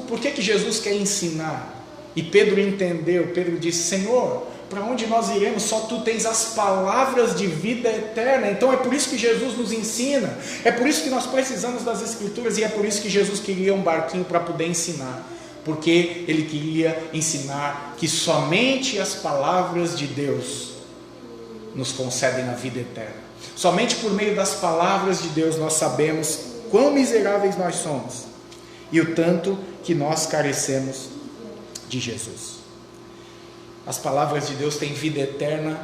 Por que Jesus quer ensinar? E Pedro entendeu. Pedro disse: Senhor, para onde nós iremos? Só tu tens as palavras de vida eterna. Então é por isso que Jesus nos ensina, é por isso que nós precisamos das Escrituras, e é por isso que Jesus queria um barquinho para poder ensinar, porque ele queria ensinar que somente as palavras de Deus nos concedem a vida eterna. Somente por meio das palavras de Deus nós sabemos quão miseráveis nós somos e o tanto que nós carecemos de Jesus. As palavras de Deus têm vida eterna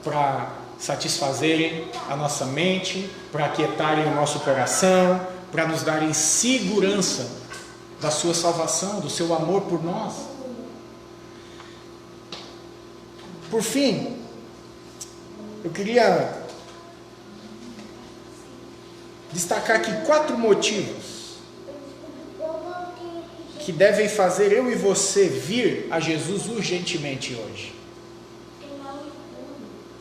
para satisfazerem a nossa mente, para aquietarem o nosso coração, para nos darem segurança da sua salvação, do seu amor por nós. Por fim, eu queria destacar aqui 4 motivos que devem fazer eu e você vir a Jesus urgentemente hoje,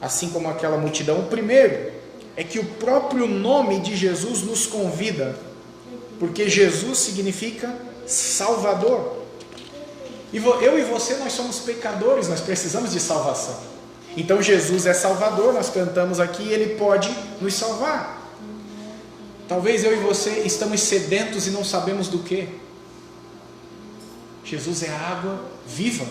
assim como aquela multidão. O primeiro é que o próprio nome de Jesus nos convida, porque Jesus significa Salvador. E eu e você, nós somos pecadores, nós precisamos de salvação. Então Jesus é Salvador, nós cantamos aqui, Ele pode nos salvar. Talvez eu e você estamos sedentos e não sabemos do que. Jesus é a água viva,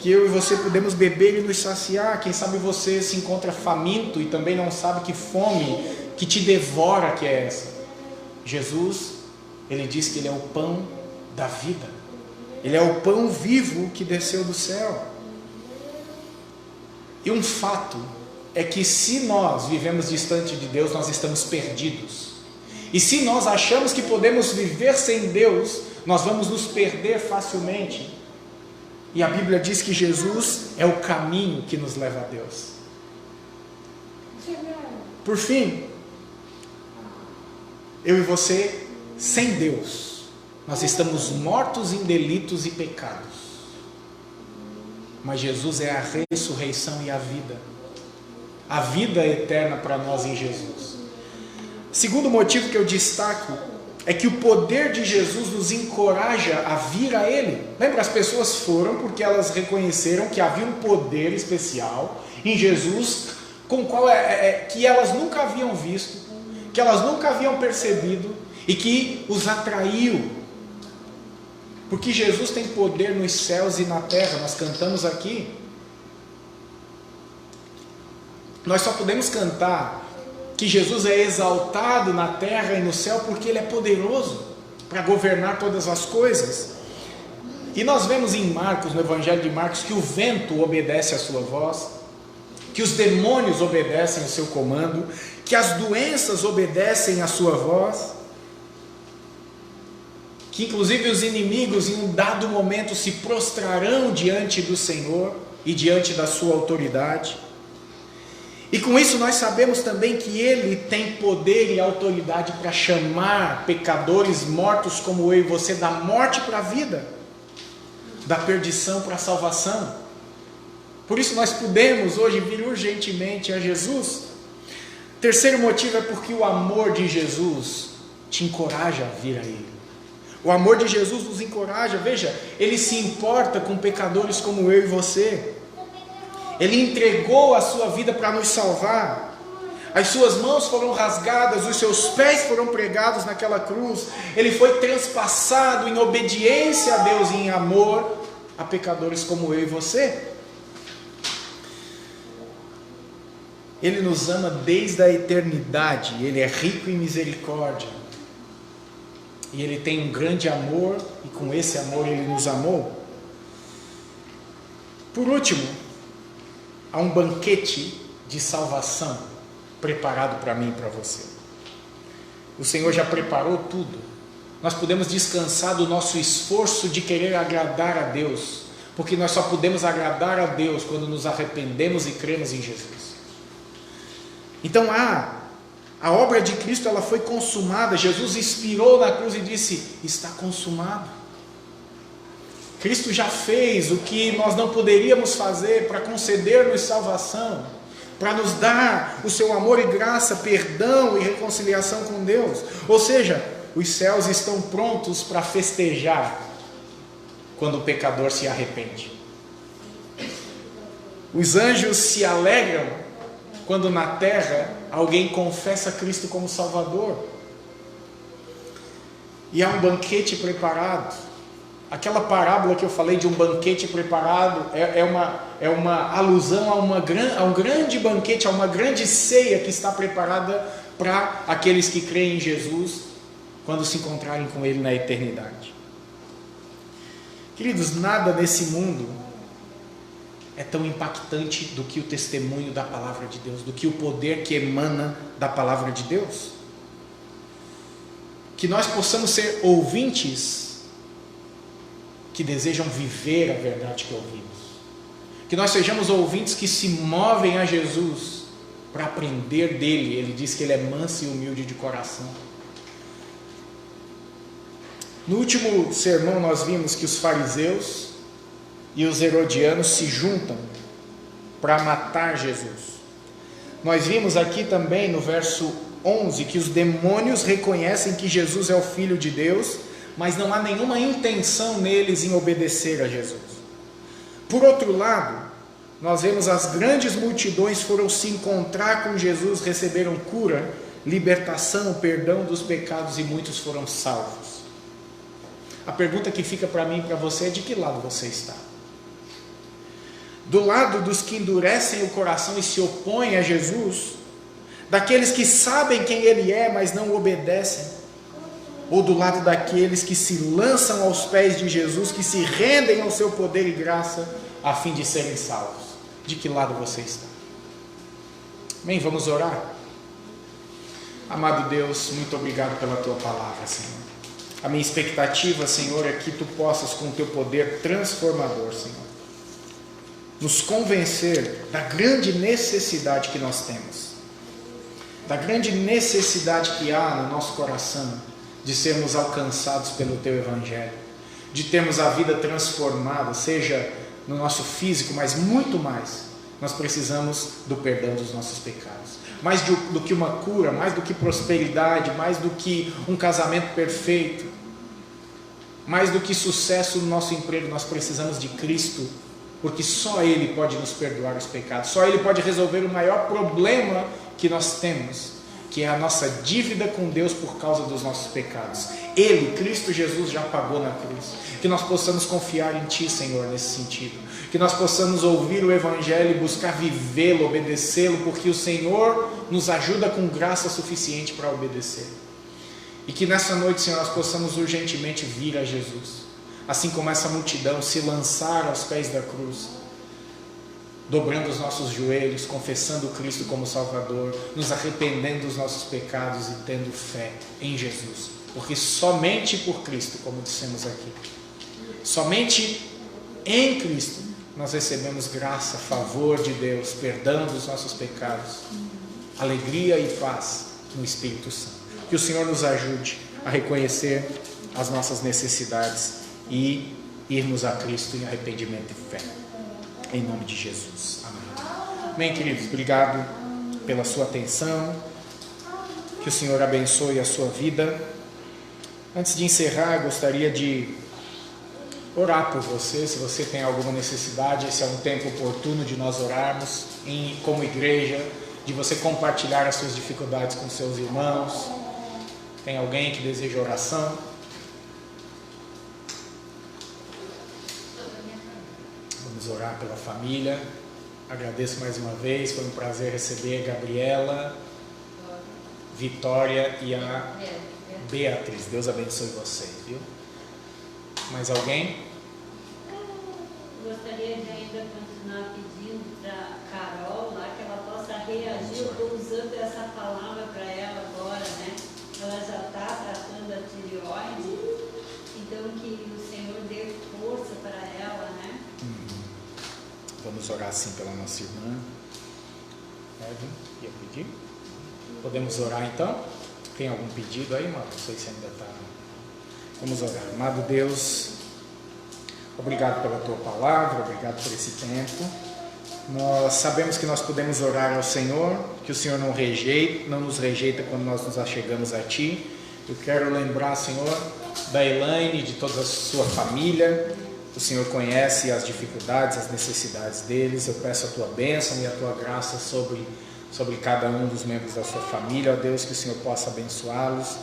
que eu e você podemos beber e nos saciar. Quem sabe você se encontra faminto e também não sabe que fome que te devora que é essa. Jesus, Ele diz que Ele é o pão da vida, Ele é o pão vivo que desceu do céu. E um fato é que se nós vivemos distante de Deus, nós estamos perdidos. E se nós achamos que podemos viver sem Deus, nós vamos nos perder facilmente. E a Bíblia diz que Jesus é o caminho que nos leva a Deus. Por fim, eu e você, sem Deus, nós estamos mortos em delitos e pecados. Mas Jesus é a ressurreição e a vida eterna para nós em Jesus. Segundo motivo que eu destaco é que o poder de Jesus nos encoraja a vir a Ele. Lembra, as pessoas foram porque elas reconheceram que havia um poder especial em Jesus, com qual que elas nunca haviam visto, que elas nunca haviam percebido e que os atraiu. Porque Jesus tem poder nos céus e na terra, nós cantamos aqui. Nós só podemos cantar que Jesus é exaltado na terra e no céu porque Ele é poderoso para governar todas as coisas. E nós vemos em Marcos, no Evangelho de Marcos, que o vento obedece à sua voz, que os demônios obedecem ao seu comando, que as doenças obedecem à sua voz, que inclusive os inimigos em um dado momento se prostrarão diante do Senhor e diante da sua autoridade. E com isso nós sabemos também que Ele tem poder e autoridade para chamar pecadores mortos como eu e você da morte para a vida, da perdição para a salvação. Por isso nós podemos hoje vir urgentemente a Jesus. Terceiro motivo é porque o amor de Jesus te encoraja a vir a Ele. O amor de Jesus nos encoraja. Veja, Ele se importa com pecadores como eu e você. Ele entregou a sua vida para nos salvar. As suas mãos foram rasgadas, os seus pés foram pregados naquela cruz. Ele foi transpassado em obediência a Deus e em amor a pecadores como eu e você. Ele nos ama desde a eternidade. Ele é rico em misericórdia. E Ele tem um grande amor, e com esse amor Ele nos amou. Por último, há um banquete de salvação preparado para mim e para você. O Senhor já preparou tudo. Nós podemos descansar do nosso esforço de querer agradar a Deus, porque nós só podemos agradar a Deus quando nos arrependemos e cremos em Jesus. Então a obra de Cristo, ela foi consumada. Jesus expirou na cruz e disse: está consumado. Cristo já fez o que nós não poderíamos fazer para conceder-nos salvação, para nos dar o seu amor e graça, perdão e reconciliação com Deus. Ou seja, os céus estão prontos para festejar quando o pecador se arrepende. Os anjos se alegram quando na terra alguém confessa Cristo como Salvador. E há um banquete preparado. Aquela parábola que eu falei de um banquete preparado é uma alusão a um grande banquete, a uma grande ceia que está preparada para aqueles que creem em Jesus quando se encontrarem com Ele na eternidade. Queridos, nada nesse mundo é tão impactante do que o testemunho da palavra de Deus, do que o poder que emana da palavra de Deus. Que nós possamos ser ouvintes que desejam viver a verdade que ouvimos. Que nós sejamos ouvintes que se movem a Jesus para aprender dele. Ele diz que ele é manso e humilde de coração. No último sermão nós vimos que os fariseus e os herodianos se juntam para matar Jesus. Nós vimos aqui também no verso 11 que os demônios reconhecem que Jesus é o Filho de Deus, mas não há nenhuma intenção neles em obedecer a Jesus. Por outro lado, nós vemos as grandes multidões foram se encontrar com Jesus, receberam cura, libertação, perdão dos pecados e muitos foram salvos. A pergunta que fica para mim e para você é: de que lado você está? Do lado dos que endurecem o coração e se opõem a Jesus, daqueles que sabem quem Ele é, mas não obedecem, ou do lado daqueles que se lançam aos pés de Jesus, que se rendem ao seu poder e graça, a fim de serem salvos? De que lado você está? Amém? Vamos orar? Amado Deus, muito obrigado pela Tua palavra, Senhor. A minha expectativa, Senhor, é que Tu possas, com o Teu poder transformador, Senhor, nos convencer da grande necessidade que nós temos, da grande necessidade que há no nosso coração de sermos alcançados pelo Teu Evangelho, de termos a vida transformada, seja no nosso físico, mas muito mais, nós precisamos do perdão dos nossos pecados. Mais do que uma cura, mais do que prosperidade, mais do que um casamento perfeito, mais do que sucesso no nosso emprego, nós precisamos de Cristo, porque só Ele pode nos perdoar os pecados, só Ele pode resolver o maior problema que nós temos, que é a nossa dívida com Deus por causa dos nossos pecados. Ele, Cristo Jesus, já pagou na cruz. Que nós possamos confiar em Ti, Senhor, nesse sentido. Que nós possamos ouvir o Evangelho e buscar vivê-lo, obedecê-lo, porque o Senhor nos ajuda com graça suficiente para obedecer. E que nessa noite, Senhor, nós possamos urgentemente vir a Jesus, assim como essa multidão se lançar aos pés da cruz, dobrando os nossos joelhos, confessando Cristo como Salvador, nos arrependendo dos nossos pecados e tendo fé em Jesus, porque somente por Cristo, como dissemos aqui, somente em Cristo nós recebemos graça, favor de Deus, perdão dos nossos pecados, alegria e paz no Espírito Santo. Que o Senhor nos ajude a reconhecer as nossas necessidades e irmos a Cristo em arrependimento e fé. Em nome de Jesus. Amém. Amém, queridos. Obrigado pela sua atenção. Que o Senhor abençoe a sua vida. Antes de encerrar, gostaria de orar por você. Se você tem alguma necessidade, esse é um tempo oportuno de nós orarmos como igreja, de você compartilhar as suas dificuldades com seus irmãos. Tem alguém que deseja oração? Vamos orar pela família. Agradeço mais uma vez, foi um prazer receber a Gabriela, Vitória e a Beatriz. Deus abençoe vocês, viu? Mais alguém? Gostaria de ainda continuar pedindo para Carol lá que ela possa reagir. Eu estou usando essa palavra para ela agora, né? Ela já está tratando a tireoide, então que o Senhor dê força para ela, né? Vamos orar assim pela nossa irmã. Ia pedir? Podemos orar então? Tem algum pedido aí, irmão? Não sei se ainda está. Vamos orar. Amado Deus, obrigado pela tua palavra, obrigado por esse tempo. Nós sabemos que nós podemos orar ao Senhor, que o Senhor não nos rejeita quando nós nos achegamos a Ti. Eu quero lembrar, Senhor, da Elaine, de toda a sua família. O Senhor conhece as dificuldades, as necessidades deles. Eu peço a Tua bênção e a Tua graça sobre cada um dos membros da sua família. Ó Deus, que o Senhor possa abençoá-los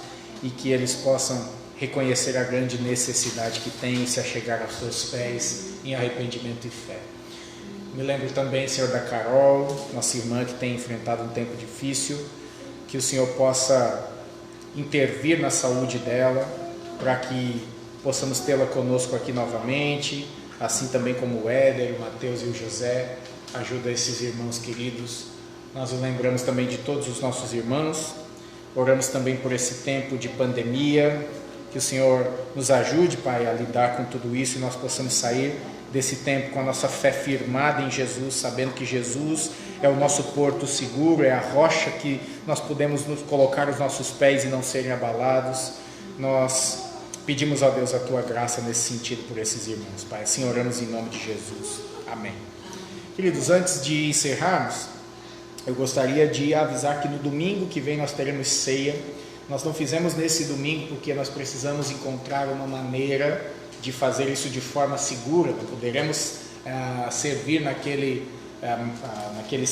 e que eles possam reconhecer a grande necessidade que têm e se achegar aos Teus pés em arrependimento e fé. Me lembro também, Senhor, da Carol, nossa irmã que tem enfrentado um tempo difícil, que o Senhor possa intervir na saúde dela, para que possamos tê-la conosco aqui novamente, assim também como o Éder, o Mateus e o José. Ajuda esses irmãos queridos. Nós nos lembramos também de todos os nossos irmãos, oramos também por esse tempo de pandemia, que o Senhor nos ajude, Pai, a lidar com tudo isso e nós possamos sair desse tempo com a nossa fé firmada em Jesus, sabendo que Jesus é o nosso porto seguro, é a rocha que nós podemos nos colocar os nossos pés e não serem abalados. Nós pedimos a Deus a Tua graça nesse sentido por esses irmãos, Pai. Assim oramos em nome de Jesus. Amém. Queridos, antes de encerrarmos, eu gostaria de avisar que no domingo que vem nós teremos ceia. Nós não fizemos nesse domingo porque nós precisamos encontrar uma maneira de fazer isso de forma segura. Não poderemos servir naqueles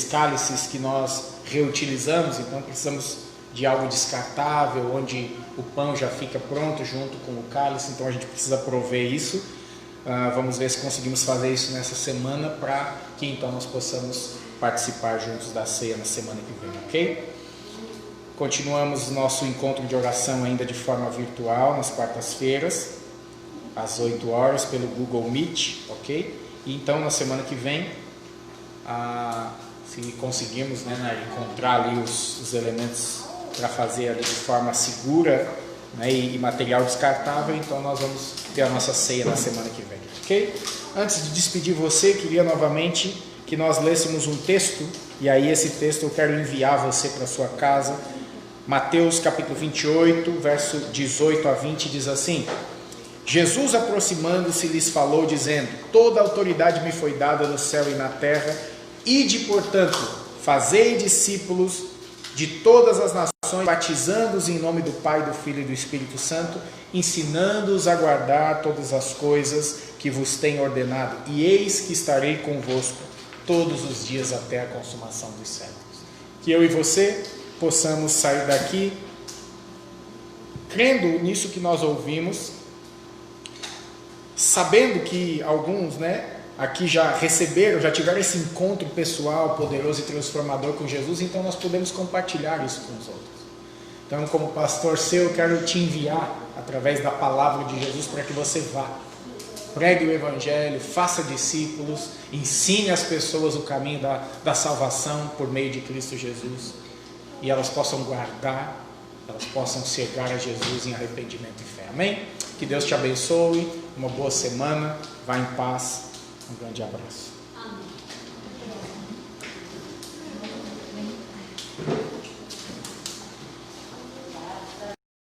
cálices que nós reutilizamos, então precisamos de algo descartável, onde o pão já fica pronto junto com o cálice, então a gente precisa prover isso. Vamos ver se conseguimos fazer isso nessa semana, para que então nós possamos participar juntos da ceia na semana que vem, ok? Continuamos nosso encontro de oração ainda de forma virtual, nas quartas-feiras, às 8 horas, pelo Google Meet, ok? E então, na semana que vem, se conseguirmos encontrar ali os elementos para fazer ali de forma segura, né, e material descartável, então nós vamos ter a nossa ceia na semana que vem, ok? Antes de despedir você, queria novamente que nós lêssemos um texto, e aí esse texto eu quero enviar você para sua casa. Mateus capítulo 28, verso 18 a 20 diz assim: Jesus, aproximando-se, lhes falou, dizendo: toda a autoridade me foi dada no céu e na terra. Ide, portanto, fazei discípulos de todas as nações, batizando-os em nome do Pai, do Filho e do Espírito Santo, ensinando-os a guardar todas as coisas que vos tenho ordenado. E eis que estarei convosco todos os dias até a consumação dos séculos. Que eu e você possamos sair daqui crendo nisso que nós ouvimos, sabendo que alguns, aqui já receberam, já tiveram esse encontro pessoal, poderoso e transformador com Jesus, então nós podemos compartilhar isso com os outros. Então, como pastor seu, eu quero te enviar através da palavra de Jesus para que você vá, pregue o Evangelho, faça discípulos, ensine as pessoas o caminho da salvação por meio de Cristo Jesus, e elas possam guardar, elas possam chegar a Jesus em arrependimento e fé. Amém? Que Deus te abençoe, uma boa semana, vá em paz, Um grande abraço. Amém.